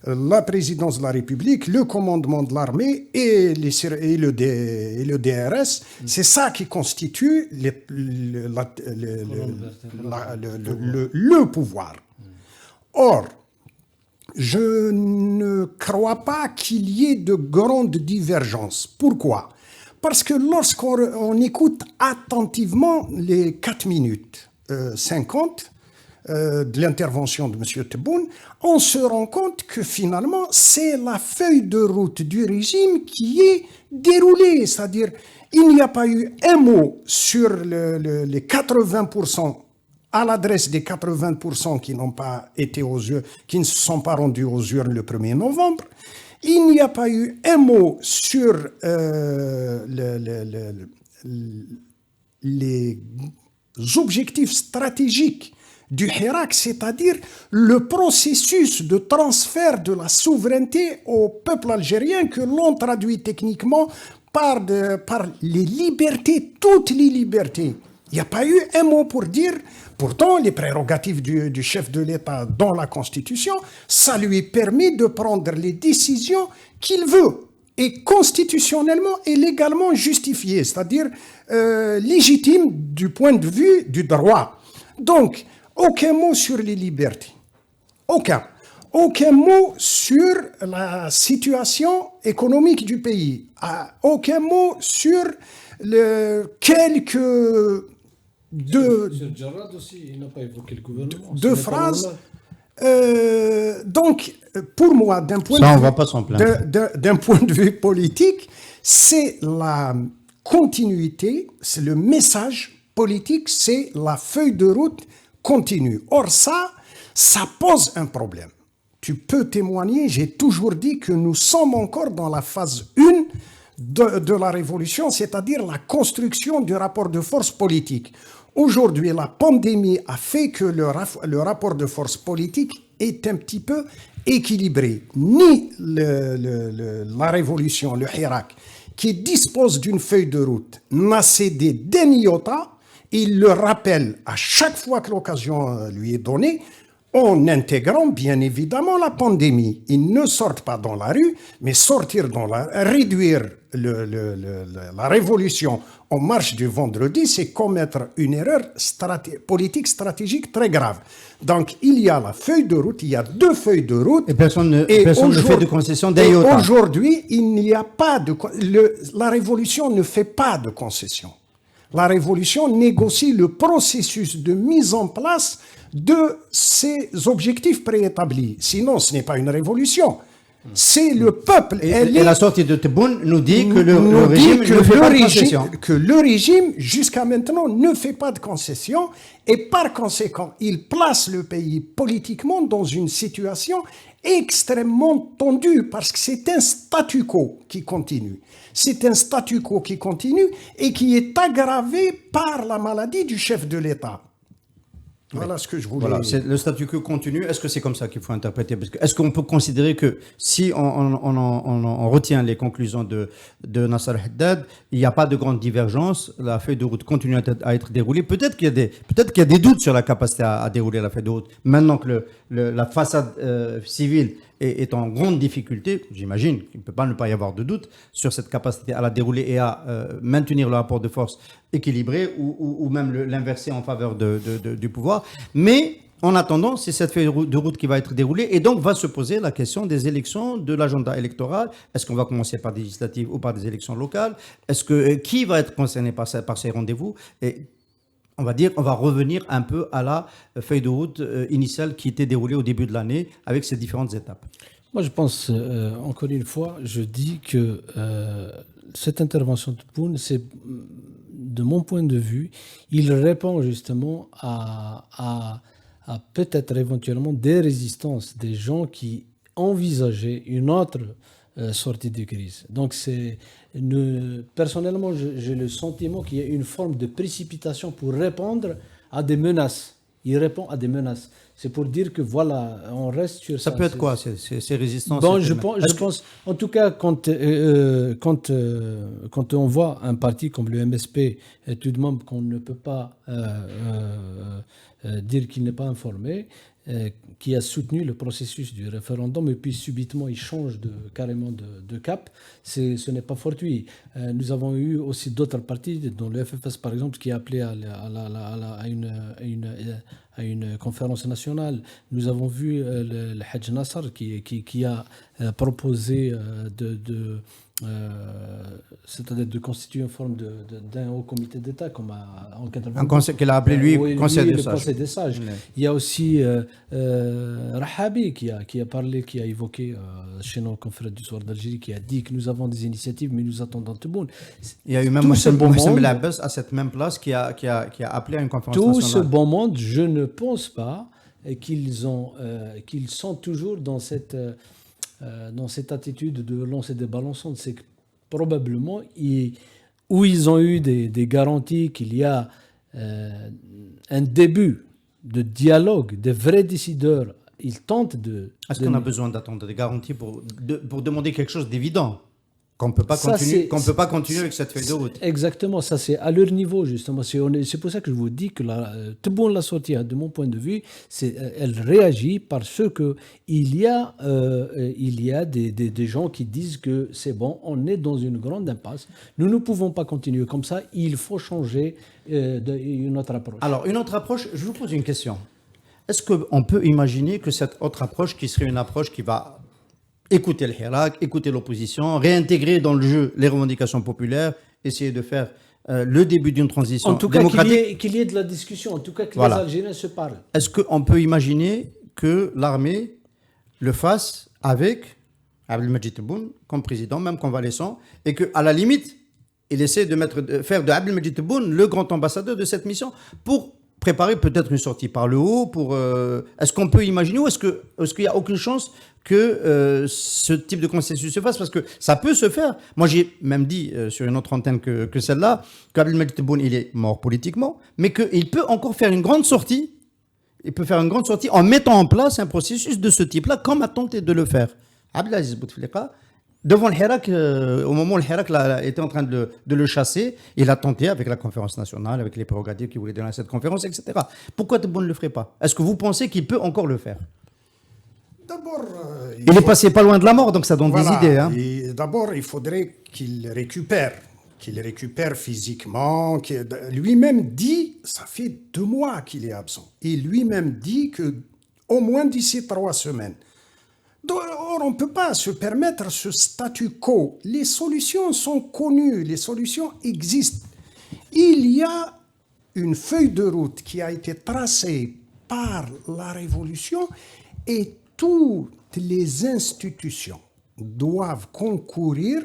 la présidence de la République, le commandement de l'armée et le DRS, c'est ça qui constitue le pouvoir. Or, je ne crois pas qu'il y ait de grandes divergences. Pourquoi? Parce que lorsqu'on écoute attentivement les 4 minutes 50 de l'intervention de M. Tebboune, on se rend compte que finalement, c'est la feuille de route du régime qui est déroulée. C'est-à-dire, il n'y a pas eu un mot sur les 80%, à l'adresse des 80% qui n'ont pas été qui ne se sont pas rendus aux urnes le 1er novembre. Il n'y a pas eu un mot sur les objectifs stratégiques du Hirak, c'est-à-dire le processus de transfert de la souveraineté au peuple algérien que l'on traduit techniquement par les libertés, toutes les libertés. Il n'y a pas eu un mot pour dire, pourtant les prérogatives du chef de l'État dans la Constitution, ça lui permet de prendre les décisions qu'il veut, et constitutionnellement et légalement justifiées, c'est-à-dire légitimes du point de vue du droit. Donc, aucun mot sur les libertés. Aucun mot sur la situation économique du pays. Aucun mot sur quelques Sur Jarrad aussi, il n'a pas évoqué le gouvernement. Deux phrases. Donc, pour moi, d'un point de vue politique, c'est la continuité, c'est le message politique, c'est la feuille de route continue. Or, ça pose un problème. Tu peux témoigner, j'ai toujours dit que nous sommes encore dans la phase 1 de la révolution, c'est-à-dire la construction du rapport de force politique. Aujourd'hui, la pandémie a fait que le rapport de force politique est un petit peu équilibré. Ni la révolution, le Hirak, qui dispose d'une feuille de route, n'a cédé d'un iota. Il le rappelle à chaque fois que l'occasion lui est donnée, en intégrant bien évidemment la pandémie. Ils ne sortent pas dans la rue, mais réduire la révolution en marche du vendredi, c'est commettre une erreur politique stratégique très grave. Donc il y a la feuille de route, il y a deux feuilles de route. Et personne ne fait de concession d'iota. Aujourd'hui, il n'y a pas la révolution ne fait pas de concession. La révolution négocie le processus de mise en place de ces objectifs préétablis. Sinon, ce n'est pas une révolution. C'est le peuple. Et la sortie de Tebboune nous dit que le régime ne fait pas de concession. Que le régime, jusqu'à maintenant, ne fait pas de concession. Et par conséquent, il place le pays politiquement dans une situation extrêmement tendue parce que c'est un statu quo qui continue. C'est un statu quo qui continue et qui est aggravé par la maladie du chef de l'État. Voilà ce que je voulais dire. Voilà, le statu quo continue. Est-ce que c'est comme ça qu'il faut interpréter? Est-ce qu'on peut considérer que si on retient les conclusions de Nasser Haddad, il n'y a pas de grande divergence, la feuille de route continue à être déroulée? Peut-être qu'il y a des doutes sur la capacité à dérouler la feuille de route. Maintenant que la façade civile est en grande difficulté, j'imagine qu'il ne peut pas ne pas y avoir de doute sur cette capacité à la dérouler et à maintenir le rapport de force équilibré ou même l'inverser en faveur du pouvoir. Mais en attendant, c'est cette feuille de route qui va être déroulée et donc va se poser la question des élections, de l'agenda électoral. Est-ce qu'on va commencer par des législatives ou par des élections locales? Qui va être concerné par ces rendez-vous? Et on va revenir un peu à la feuille de route initiale qui était déroulée au début de l'année avec ses différentes étapes. Moi, je pense, encore une fois, je dis que cette intervention de Tebboune, c'est, de mon point de vue, il répond justement à à peut-être éventuellement des résistances, des gens qui envisageaient une autre sortie de crise. Donc personnellement, j'ai le sentiment qu'il y a une forme de précipitation pour répondre à des menaces. Il répond à des menaces. C'est pour dire que voilà, on reste sur ça. Ça peut être quoi, ces résistances? Bon, je pense, en tout cas, quand on voit un parti comme le MSP, tout de même qu'on ne peut pas dire qu'il n'est pas informé, qui a soutenu le processus du référendum et puis subitement il change carrément de cap, ce n'est pas fortuit. Nous avons eu aussi d'autres partis, dont le FFS par exemple, qui a appelé à une conférence nationale. Nous avons vu le Hajj Nasser qui a proposé c'est-à-dire de constituer une forme d'un haut comité d'État comme en 80. Un conseil qu'il a appelé lui conseil des sages. Conseil des sages. Ouais. Il y a aussi Rahabi qui a parlé, qui a évoqué chez nos confrères du soir d'Algérie, qui a dit que nous avons des initiatives mais nous attendons tout le monde. Il y a eu même Mohamed El Abbas à cette même place qui a appelé à une conférence nationale. Tout ce bon monde, je ne pense pas qu'ils sont toujours dans cette attitude de lancer des balançons. C'est que probablement où ils ont eu des garanties qu'il y a un début de dialogue, des vrais décideurs, ils tentent de... Est-ce qu'on a besoin d'attendre des garanties pour demander quelque chose d'évident? Qu'on ne peut pas continuer avec cette feuille de route. Exactement, ça c'est à leur niveau justement. C'est pour ça que je vous dis que Tebboune la sortie, de mon point de vue, elle réagit parce qu'il y a des gens qui disent que c'est bon, on est dans une grande impasse, nous ne pouvons pas continuer comme ça, il faut changer une autre approche. Alors une autre approche, je vous pose une question. Est-ce qu'on peut imaginer que cette autre approche, qui serait une approche qui va écouter le Hirak, écouter l'opposition, réintégrer dans le jeu les revendications populaires, essayer de faire le début d'une transition démocratique. En tout cas, qu'il y ait de la discussion, en tout cas que les Algériens se parlent. Est-ce qu'on peut imaginer que l'armée le fasse avec Abdelmadjid Tebboune comme président, même convalescent, et qu'à la limite, il essaie de faire de Abdelmadjid Tebboune le grand ambassadeur de cette mission pour préparer peut-être une sortie par le haut. Est-ce qu'on peut imaginer ou est-ce qu'il n'y a aucune chance que ce type de consensus se fasse? Parce que ça peut se faire. Moi, j'ai même dit sur une autre antenne que celle-là, qu'Abdelmadjid Tebboune, il est mort politiquement, mais qu'il peut encore faire une grande sortie. Il peut faire une grande sortie en mettant en place un processus de ce type-là, comme a tenté de le faire Abdelaziz Bouteflika. Devant le Hirak, au moment où le Hirak était en train de le chasser, il a tenté avec la conférence nationale, avec les prérogatives qu'il voulait donner à cette conférence, etc. Pourquoi Tebboune ne le ferait pas? Est-ce que vous pensez qu'il peut encore le faire? D'abord, il est passé pas loin de la mort, donc ça donne des idées. Hein. D'abord, il faudrait qu'il récupère physiquement. Lui-même dit, ça fait 2 mois qu'il est absent. Et lui-même dit qu'au moins d'ici 3 semaines. Or, on ne peut pas se permettre ce statu quo. Les solutions sont connues, les solutions existent. Il y a une feuille de route qui a été tracée par la Révolution et toutes les institutions doivent concourir,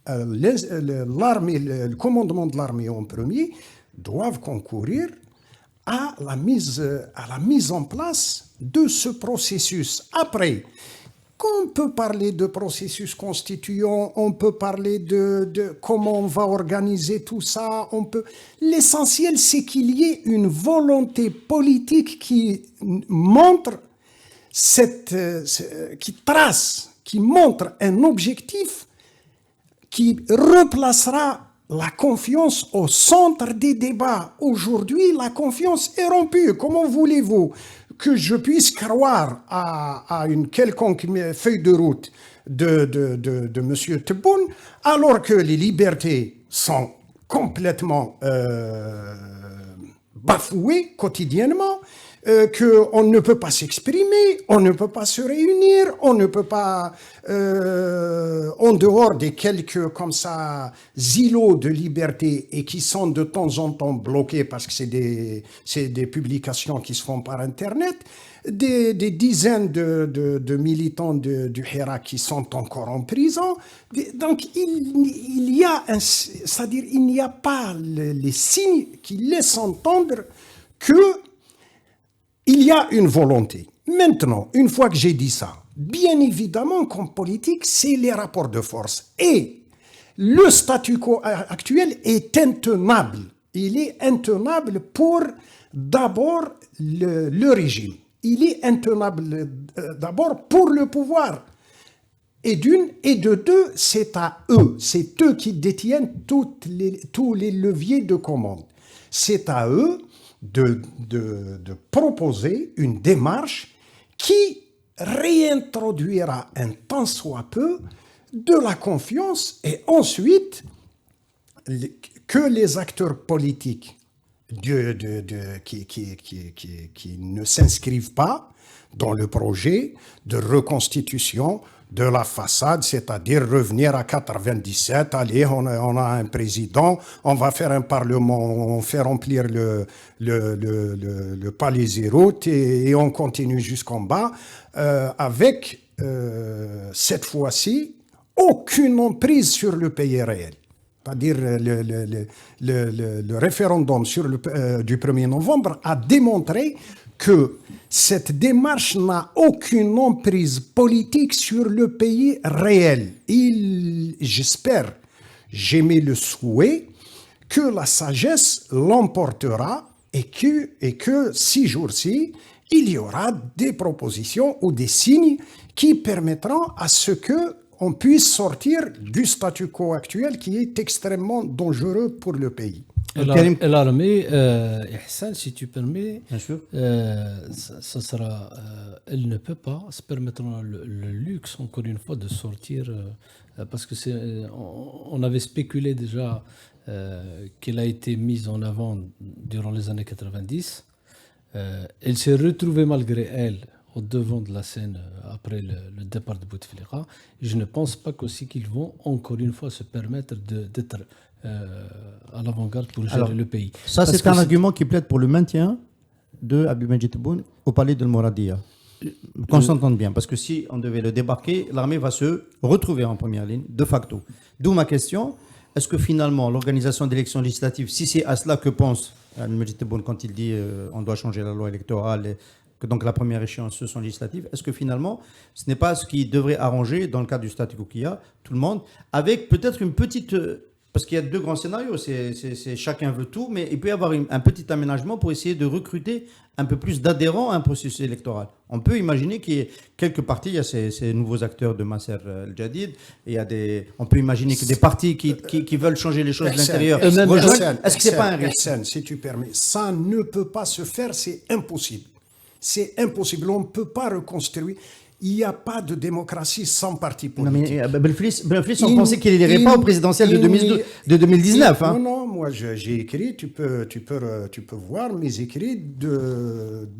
l'armée, le commandement de l'armée en premier, doivent concourir à la mise en place de ce processus. Après, qu'on peut parler de processus constituant, on peut parler de comment on va organiser tout ça. L'essentiel, c'est qu'il y ait une volonté politique qui montre, qui montre un objectif qui replacera la confiance au centre des débats. Aujourd'hui, la confiance est rompue. Comment voulez-vous que je puisse croire à une quelconque feuille de route de M. Tebboune, alors que les libertés sont complètement bafouées quotidiennement, qu'on ne peut pas s'exprimer, on ne peut pas se réunir, on ne peut pas, en dehors des quelques comme ça îlots de liberté et qui sont de temps en temps bloqués parce que c'est des publications qui se font par Internet, des dizaines de militants du Hirak qui sont encore en prison. Donc il y a c'est-à-dire il n'y a pas les signes qui laissent entendre que il y a une volonté. Maintenant, une fois que j'ai dit ça, bien évidemment qu'en politique, c'est les rapports de force. Et le statu quo actuel est intenable. Il est intenable pour d'abord le régime. Il est intenable d'abord pour le pouvoir. Et d'une, et de deux, c'est à eux. C'est eux qui détiennent tous les leviers de commande. C'est à eux de proposer une démarche qui réintroduira un tant soit peu de la confiance et ensuite que les acteurs politiques qui ne s'inscrivent pas dans le projet de reconstitution de la façade, c'est-à-dire revenir à 97, allez, on a un président, on va faire un parlement, on fait remplir le palais Zérout et on continue jusqu'en bas, avec cette fois-ci aucune emprise sur le pays réel. C'est-à-dire le référendum du 1er novembre a démontré que cette démarche n'a aucune emprise politique sur le pays réel. J'espère, j'émets le souhait que la sagesse l'emportera et que ces jours-ci, il y aura des propositions ou des signes qui permettront à ce que on puisse sortir du statu quo actuel qui est extrêmement dangereux pour le pays. L'armée, Ihsan, si tu permets, Bien sûr. ça sera, elle ne peut pas se permettre le luxe, encore une fois, de sortir, parce que on avait spéculé déjà qu'elle a été mise en avant durant les années 90. Elle s'est retrouvée malgré elle au devant de la scène après le départ de Bouteflika. Je ne pense pas qu'aussi qu'ils vont encore une fois se permettre d'être à l'avant-garde pour gérer le pays. Ça, c'est un argument qui plaide pour le maintien de Abdelmadjid Tebboune au palais de Mouradia. Qu'on s'entende bien, parce que si on devait le débarquer, l'armée va se retrouver en première ligne, de facto. D'où ma question, est-ce que finalement l'organisation d'élections législatives, si c'est à cela que pense Abdelmadjid Tebboune quand il dit on doit changer la loi électorale, que donc la première échéance, ce sont législatives, est-ce que finalement, ce n'est pas ce qui devrait arranger, dans le cadre du statu quo qu'il y a, tout le monde, avec peut-être une petite... Parce qu'il y a deux grands scénarios, c'est chacun veut tout, mais il peut y avoir un petit aménagement pour essayer de recruter un peu plus d'adhérents à un processus électoral. On peut imaginer qu'il y ait quelques partis, il y a ces nouveaux acteurs de Masser El-Jadid, on peut imaginer que des partis qui veulent changer les choses de l'intérieur rejoignent. Est-ce que ce n'est pas un risque ? Si tu permets, ça ne peut pas se faire, c'est impossible. C'est impossible, on ne peut pas reconstruire. Il n'y a pas de démocratie sans parti politique. Non, mais Belflis, on pensait qu'il n'irait pas au présidentiel de 2019. Non, moi j'ai écrit, tu peux voir mes écrits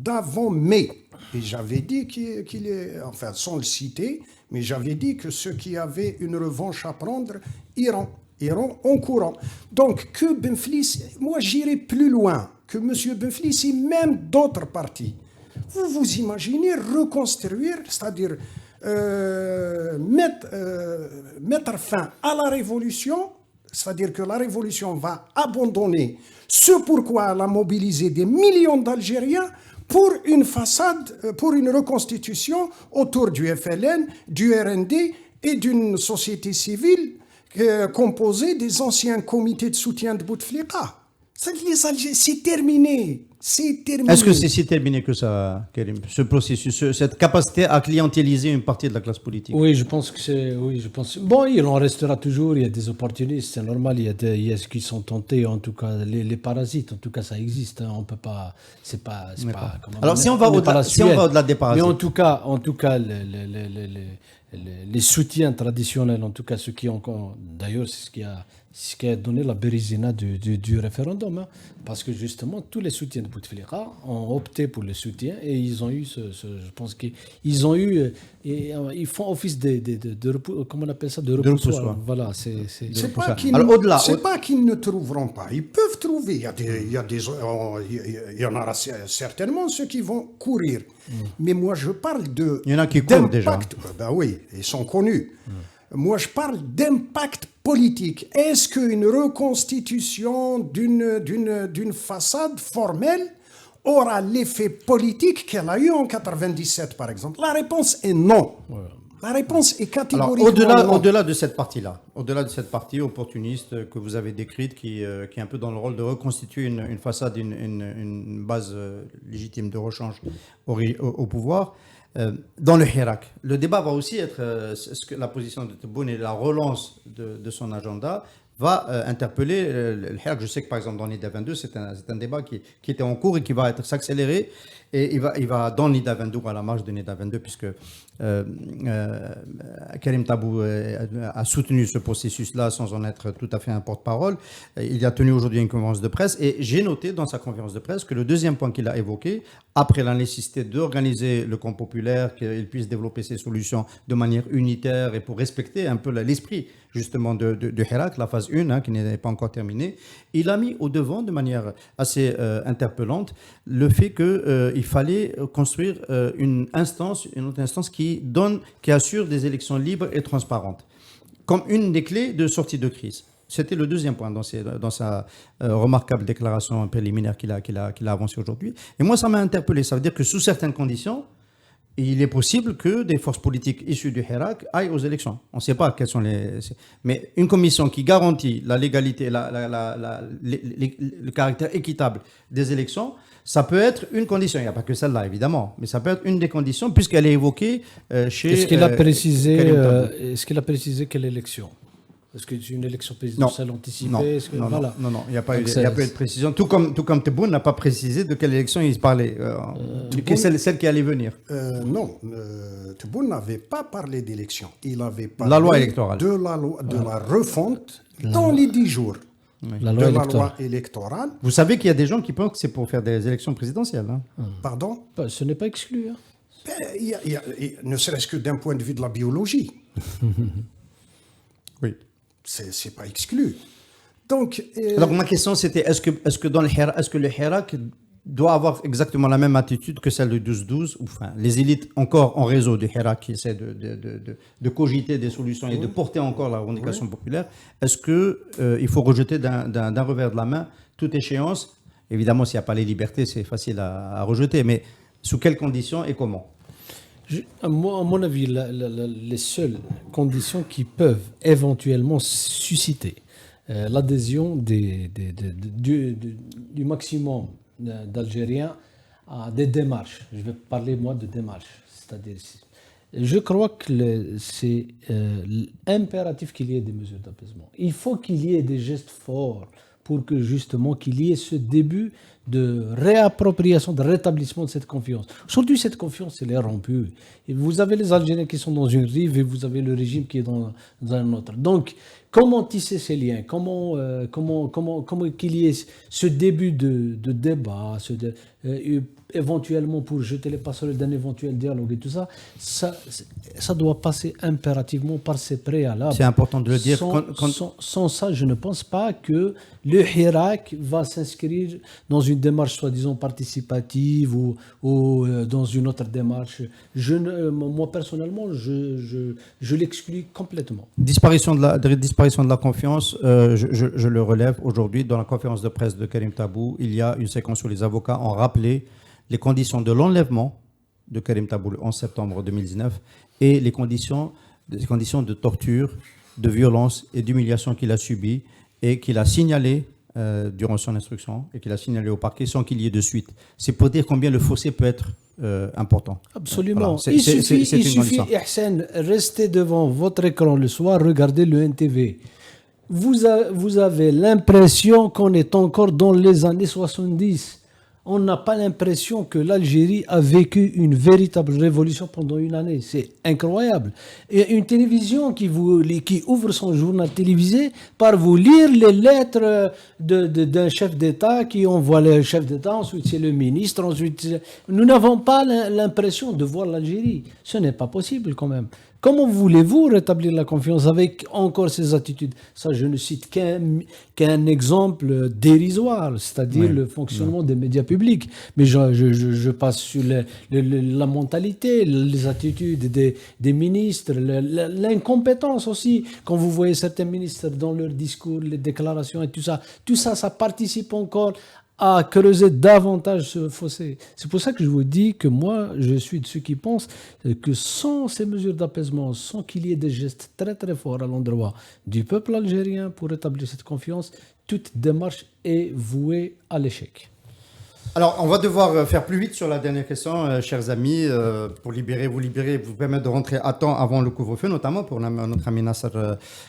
d'avant mai. Et j'avais dit qu'il est, enfin sans le citer, mais j'avais dit que ceux qui avaient une revanche à prendre iront en courant. Donc que Benflis, moi j'irai plus loin, que M. Benflis et même d'autres partis. Vous imaginez reconstruire, c'est-à-dire mettre fin à la révolution, c'est-à-dire que la révolution va abandonner ce pourquoi elle a mobilisé des millions d'Algériens pour une façade, pour une reconstitution autour du FLN, du RND et d'une société civile composée des anciens comités de soutien de Bouteflika. C'est terminé. Est-ce que c'est si terminé que ça, Karim, ce processus, cette capacité à clientéliser une partie de la classe politique? Oui, je pense que c'est. Oui, je pense. Bon, il en restera toujours. Il y a des opportunistes, c'est normal. Il y a ceux qui sont tentés. En tout cas, les parasites. En tout cas, ça existe. Hein, on peut pas. C'est pas. Alors, si on va au-delà des parasites. Mais en tout cas, les soutiens traditionnels, en tout cas ceux qui ont. D'ailleurs, c'est ce qui a donné la bérésina du référendum. Hein, parce que justement, tous les soutiens de Bouteflika ont opté pour le soutien et ils ont eu je pense qu'ils ont eu. Ils font office de comment on appelle ça, de repoussoir. Voilà, c'est pas qu'ils ne trouveront pas. Ils peuvent trouver. Il y en aura certainement ceux qui vont courir. Mais moi, je parle de. Il y en a qui courent déjà. Ben oui, ils sont connus. Moi, je parle d'impact politique. Est-ce qu'une reconstitution d'une façade formelle aura l'effet politique qu'elle a eu en 97, par exemple? La réponse est non. La réponse est Alors, catégoriquement non. au-delà de cette partie-là, au-delà de cette partie opportuniste que vous avez décrite, qui est un peu dans le rôle de reconstituer une façade, une base légitime de rechange au pouvoir, dans le Hirak, le débat va aussi être ce que la position de Tebboune et la relance de son agenda va interpeller le Hirak. Je sais que par exemple dans NIDA 22, c'est un débat qui était en cours et qui va s'accélérer. Et il va dans NIDA 22, à la marge de NIDA 22, puisque Karim Tabou a soutenu ce processus-là sans en être tout à fait un porte-parole. Il a tenu aujourd'hui une conférence de presse et j'ai noté dans sa conférence de presse que le deuxième point qu'il a évoqué, après la nécessité d'organiser le camp populaire, qu'il puisse développer ses solutions de manière unitaire et pour respecter un peu l'esprit justement de Hirak, la phase 1, qui n'est pas encore terminée, il a mis au devant de manière assez interpellante le fait qu'il fallait construire une autre instance qui assure des élections libres et transparentes, comme une des clés de sortie de crise. C'était le deuxième point dans sa remarquable déclaration préliminaire qu'il a avancée aujourd'hui. Et moi, ça m'a interpellé. Ça veut dire que sous certaines conditions, il est possible que des forces politiques issues du Hirak aillent aux élections. On ne sait pas quelles sont les... Mais une commission qui garantit la légalité, le caractère équitable des élections, ça peut être une condition. Il n'y a pas que celle-là, évidemment, mais ça peut être une des conditions puisqu'elle est évoquée chez... Est-ce qu'il a précisé quelle élection? Est-ce que c'est une élection présidentielle anticipée? Non, il n'y a pas eu de précision. Tout comme Tebboune n'a pas précisé de quelle élection il parlait, celle qui allait venir. Non, Tebboune n'avait pas parlé d'élection. Il avait parlé la loi électorale. de la refonte dans les 10 jours. Oui. La loi électorale. Vous savez qu'il y a des gens qui pensent que c'est pour faire des élections présidentielles. Pardon? Ce n'est pas exclu. Ne serait-ce que d'un point de vue de la biologie. Oui. C'est pas exclu. Donc, alors ma question c'était est-ce que le Hirak doit avoir exactement la même attitude que celle du 12-12 ou enfin les élites encore en réseau du Hirak qui essaient de cogiter des solutions et de porter encore la revendication populaire. Est-ce que il faut rejeter d'un revers de la main toute échéance? Évidemment, s'il n'y a pas les libertés, c'est facile à rejeter, mais sous quelles conditions et comment? À mon avis, les seules conditions qui peuvent éventuellement susciter l'adhésion du maximum d'Algériens à des démarches. Je vais parler, moi, de démarches. C'est-à-dire, je crois que c'est impératif qu'il y ait des mesures d'apaisement. Il faut qu'il y ait des gestes forts pour que, justement, qu'il y ait ce début de réappropriation, de rétablissement de cette confiance. Aujourd'hui, cette confiance, elle est rompue. Et vous avez les Algériens qui sont dans une rive et vous avez le régime qui est dans un autre. Donc, comment tisser ces liens? Comment qu'il y ait ce début de débat, éventuellement pour jeter les passerelles d'un éventuel dialogue et tout ça, ça doit passer impérativement par ces préalables. C'est important de le dire. Sans ça, je ne pense pas que le Hirak va s'inscrire dans une démarche soi-disant participative ou dans une autre démarche. Moi, personnellement, je l'exclus complètement. Disparition de la confiance, je le relève aujourd'hui. Dans la conférence de presse de Karim Tabou, il y a une séquence où les avocats ont rappelé les conditions de l'enlèvement de Karim Tabou le 11 septembre 2019 et les conditions de torture, de violence et d'humiliation qu'il a subies et qu'il a signalé durant son instruction et qu'il a signalé au parquet sans qu'il y ait de suite. C'est pour dire combien le fossé peut être important. Absolument. Voilà. Il suffit, Ihsan, restez devant votre écran le soir, regardez le NTV. Vous avez l'impression qu'on est encore dans les années 70. On n'a pas l'impression que l'Algérie a vécu une véritable révolution pendant une année. C'est incroyable. Et une télévision qui ouvre son journal télévisé par vous lire les lettres d'un chef d'État qui envoie le chef d'État, ensuite c'est le ministre, Nous n'avons pas l'impression de voir l'Algérie. Ce n'est pas possible quand même. Comment voulez-vous rétablir la confiance avec encore ces attitudes? Ça, je ne cite qu'un exemple dérisoire, c'est-à-dire le fonctionnement des médias publics. Mais je passe sur la mentalité, les attitudes des ministres, l'incompétence aussi. Quand vous voyez certains ministres dans leurs discours, les déclarations et tout ça, ça participe encore à creuser davantage ce fossé. C'est pour ça que je vous dis que moi, je suis de ceux qui pensent que sans ces mesures d'apaisement, sans qu'il y ait des gestes très très forts à l'endroit du peuple algérien pour rétablir cette confiance, toute démarche est vouée à l'échec. Alors, on va devoir faire plus vite sur la dernière question, chers amis, pour vous permettre de rentrer à temps avant le couvre-feu, notamment pour notre ami Nasser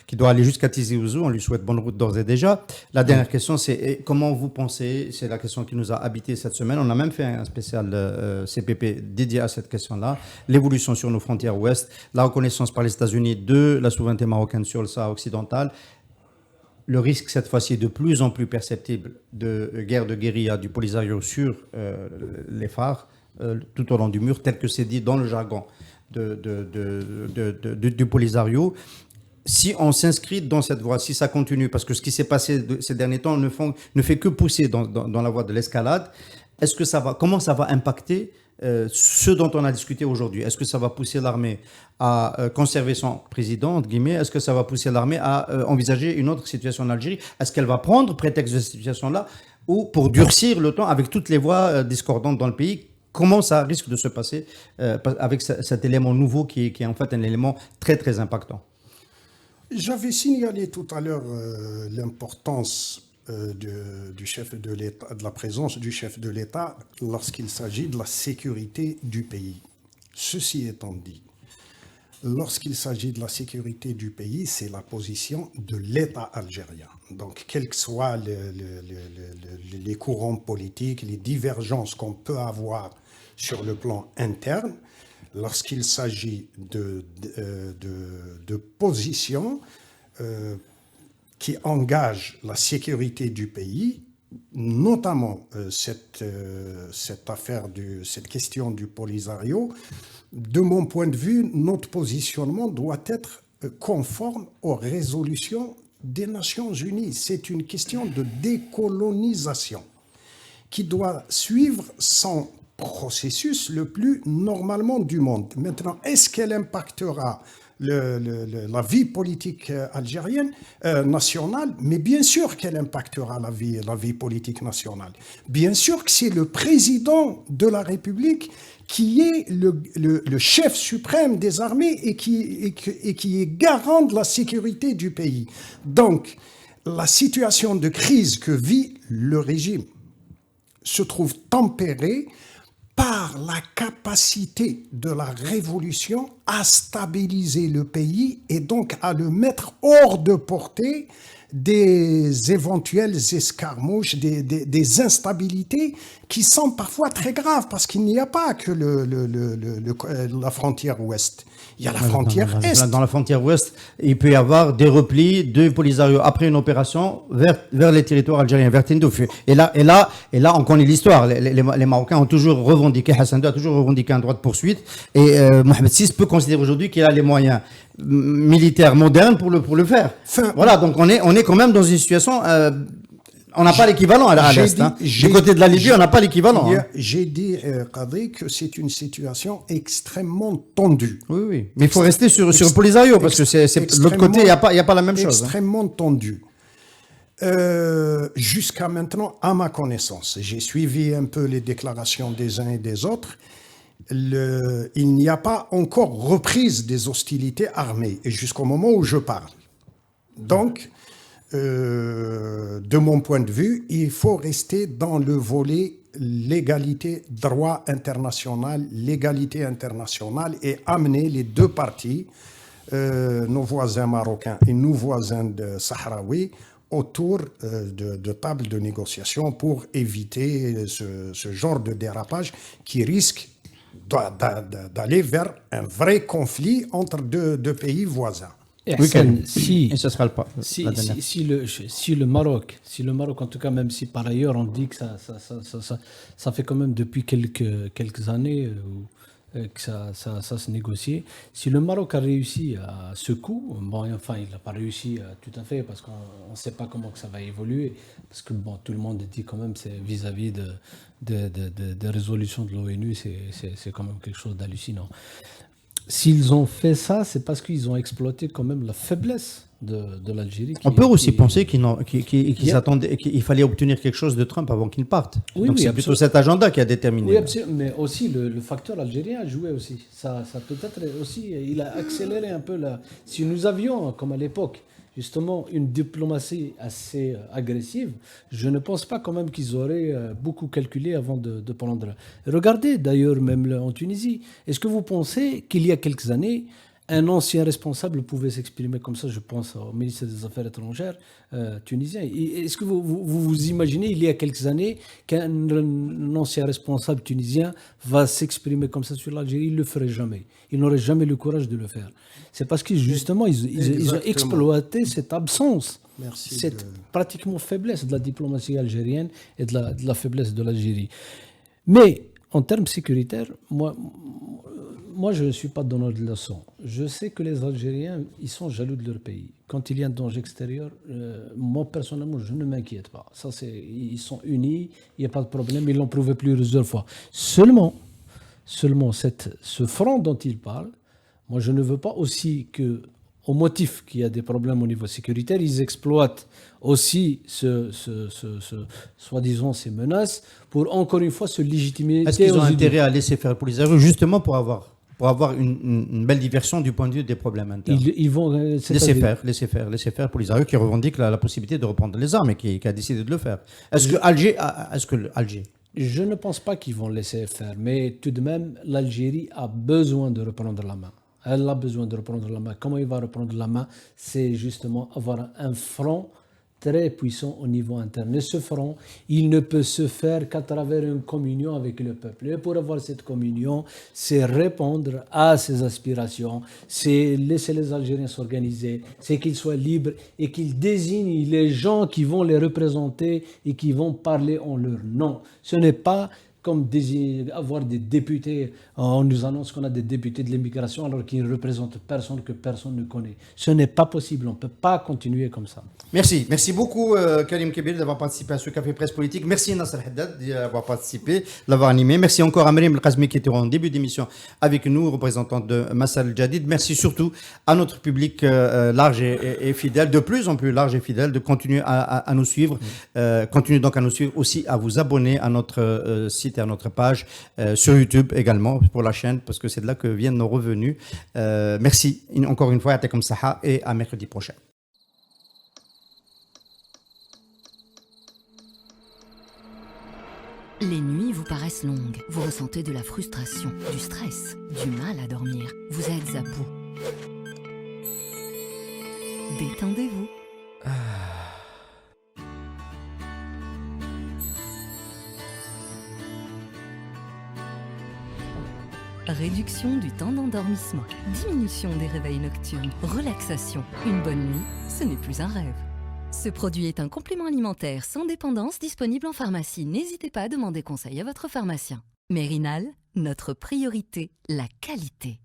qui doit aller jusqu'à Tizi Ouzou. On lui souhaite bonne route d'ores et déjà. La dernière question, c'est comment vous pensez, c'est la question qui nous a habité cette semaine. On a même fait un spécial CPP dédié à cette question-là. L'évolution sur nos frontières ouest, la reconnaissance par les États-Unis de la souveraineté marocaine sur le Sahara occidental. Le risque, cette fois-ci, est de plus en plus perceptible de guerre de guérilla du Polisario sur les phares, tout au long du mur, tel que c'est dit dans le jargon du Polisario. Si on s'inscrit dans cette voie, si ça continue, parce que ce qui s'est passé ces derniers temps ne fait que pousser dans la voie de l'escalade, comment ça va impacter ce dont on a discuté aujourd'hui? Est-ce que ça va pousser l'armée à conserver son président, entre guillemets? Est-ce que ça va pousser l'armée à envisager une autre situation en Algérie? Est-ce qu'elle va prendre prétexte de cette situation-là ou pour durcir le temps avec toutes les voix discordantes dans le pays? Comment ça risque de se passer avec cet élément nouveau qui est en fait un élément très très impactant? J'avais signalé tout à l'heure l'importance du chef de l'État, de la présence du chef de l'État lorsqu'il s'agit de la sécurité du pays. Ceci étant dit, lorsqu'il s'agit de la sécurité du pays, c'est la position de l'État algérien. Donc, quels que soient les courants politiques, les divergences qu'on peut avoir sur le plan interne, lorsqu'il s'agit de positions qui engage la sécurité du pays, notamment cette question du Polisario, de mon point de vue, notre positionnement doit être conforme aux résolutions des Nations Unies. C'est une question de décolonisation qui doit suivre son processus le plus normalement du monde. Maintenant, est-ce qu'elle impactera la vie politique algérienne, nationale? Mais bien sûr qu'elle impactera la vie politique nationale. Bien sûr que c'est le président de la République qui est le chef suprême des armées et qui est garant de la sécurité du pays. Donc, la situation de crise que vit le régime se trouve tempérée par la capacité de la révolution à stabiliser le pays et donc à le mettre hors de portée des éventuelles escarmouches, des instabilités qui sont parfois très graves, parce qu'il n'y a pas que la frontière ouest. Il y a la frontière est. Dans la frontière ouest, il peut y avoir des replis de Polisario après une opération vers les territoires algériens, vers Tindouf. Et là, on connaît l'histoire. Les Marocains ont toujours revendiqué, Hassan II a toujours revendiqué un droit de poursuite. Et Mohamed VI peut considérer aujourd'hui qu'il a les moyens militaires modernes pour le faire. Voilà, donc on est quand même dans une situation... on n'a pas l'équivalent à l'Est. Du côté de la Libye, on n'a pas l'équivalent. J'ai dit, Qadri, que c'est une situation extrêmement tendue. Oui. Mais il faut rester sur Polisario, parce que de l'autre côté, il n'y a pas la même chose. Extrêmement tendue. Jusqu'à maintenant, à ma connaissance, j'ai suivi un peu les déclarations des uns et des autres. Il n'y a pas encore reprise des hostilités armées, et jusqu'au moment où je parle. Donc, de mon point de vue, il faut rester dans le volet légalité, droit international, légalité internationale, et amener les deux parties, nos voisins marocains et nos voisins sahraouis, autour de tables de négociation pour éviter ce genre de dérapage qui risque d'aller vers un vrai conflit entre deux pays voisins. Si le Maroc, en tout cas, même si par ailleurs on dit que ça fait quand même depuis quelques années que ça se négocie, si le Maroc a réussi à ce coup, bon, enfin il n'a pas réussi tout à fait parce qu'on ne sait pas comment que ça va évoluer, parce que bon, tout le monde dit quand même c'est vis-à-vis de résolutions de l'ONU, c'est quand même quelque chose d'hallucinant. s'ils ont fait ça, c'est parce qu'ils ont exploité quand même la faiblesse de l'Algérie. On peut aussi penser qu'il Yeah. fallait obtenir quelque chose de Trump avant qu'il parte. Oui, Donc oui, c'est plutôt cet agenda qui a déterminé. Oui, absolument. Mais aussi le facteur algérien a joué aussi. Ça peut-être aussi, il a accéléré un peu la. Si nous avions, comme à l'époque, justement une diplomatie assez agressive, je ne pense pas quand même qu'ils auraient beaucoup calculé avant de prendre. Regardez d'ailleurs même en Tunisie. Est-ce que vous pensez qu'il y a quelques années, un ancien responsable pouvait s'exprimer comme ça? Je pense au ministre des Affaires étrangères tunisien. Est-ce que vous imaginez, il y a quelques années, qu'un ancien responsable tunisien va s'exprimer comme ça sur l'Algérie? Il ne le ferait jamais. Il n'aurait jamais le courage de le faire. C'est parce que justement, ils ont exploité cette absence, Merci cette de- pratiquement faiblesse de la diplomatie algérienne et de la faiblesse de l'Algérie. Mais en termes sécuritaires, moi, je ne suis pas donneur de leçons. Je sais que les Algériens, ils sont jaloux de leur pays. Quand il y a un danger extérieur, moi, personnellement, je ne m'inquiète pas. Ça, ils sont unis, il n'y a pas de problème, ils l'ont prouvé plusieurs fois. Seulement ce front dont ils parlent, moi, je ne veux pas aussi que, au motif qu'il y a des problèmes au niveau sécuritaire, ils exploitent aussi soi-disant ces menaces pour, encore une fois, se légitimer. Est-ce qu'ils ont intérêt à laisser faire pour les Algériens, justement pour avoir une belle diversion du point de vue des problèmes internes? Ils vont Laissez faire pour les Algériens qui revendiquent la possibilité de reprendre les armes et qui a décidé de le faire. Est-ce que Alger Je ne pense pas qu'ils vont laisser faire, mais tout de même, l'Algérie a besoin de reprendre la main. Elle a besoin de reprendre la main. Comment il va reprendre la main? C'est justement avoir un front très puissant au niveau interne. Et ce front, il ne peut se faire qu'à travers une communion avec le peuple. Et pour avoir cette communion, c'est répondre à ses aspirations, c'est laisser les Algériens s'organiser, c'est qu'ils soient libres et qu'ils désignent les gens qui vont les représenter et qui vont parler en leur nom. Ce n'est pas comme avoir des députés. On nous annonce qu'on a des députés de l'immigration alors qu'ils ne représentent personne que personne ne connaît. Ce n'est pas possible. On ne peut pas continuer comme ça. Merci beaucoup Karim Kebir d'avoir participé à ce Café Presse Politique. Merci Nasser Haddad d'avoir participé, de l'avoir animé. Merci encore à Mariam El-Kazmi qui était en début d'émission avec nous, représentante de Massal El-Jadid. Merci surtout à notre public large et fidèle, de plus en plus large et fidèle, de continuer à nous suivre. Continuez donc à nous suivre, aussi à vous abonner à notre site et à notre page sur YouTube également pour la chaîne, parce que c'est de là que viennent nos revenus. Merci encore une fois, à comme Saha, et à mercredi prochain. Les nuits vous paraissent longues, vous ressentez de la frustration, du stress, du mal à dormir, vous êtes à bout. Détendez-vous. Réduction du temps d'endormissement, diminution des réveils nocturnes, relaxation. Une bonne nuit, ce n'est plus un rêve. Ce produit est un complément alimentaire sans dépendance disponible en pharmacie. N'hésitez pas à demander conseil à votre pharmacien. Mérinal, notre priorité, la qualité.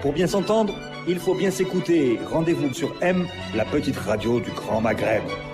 Pour bien s'entendre, il faut bien s'écouter. Rendez-vous sur M, la petite radio du Grand Maghreb.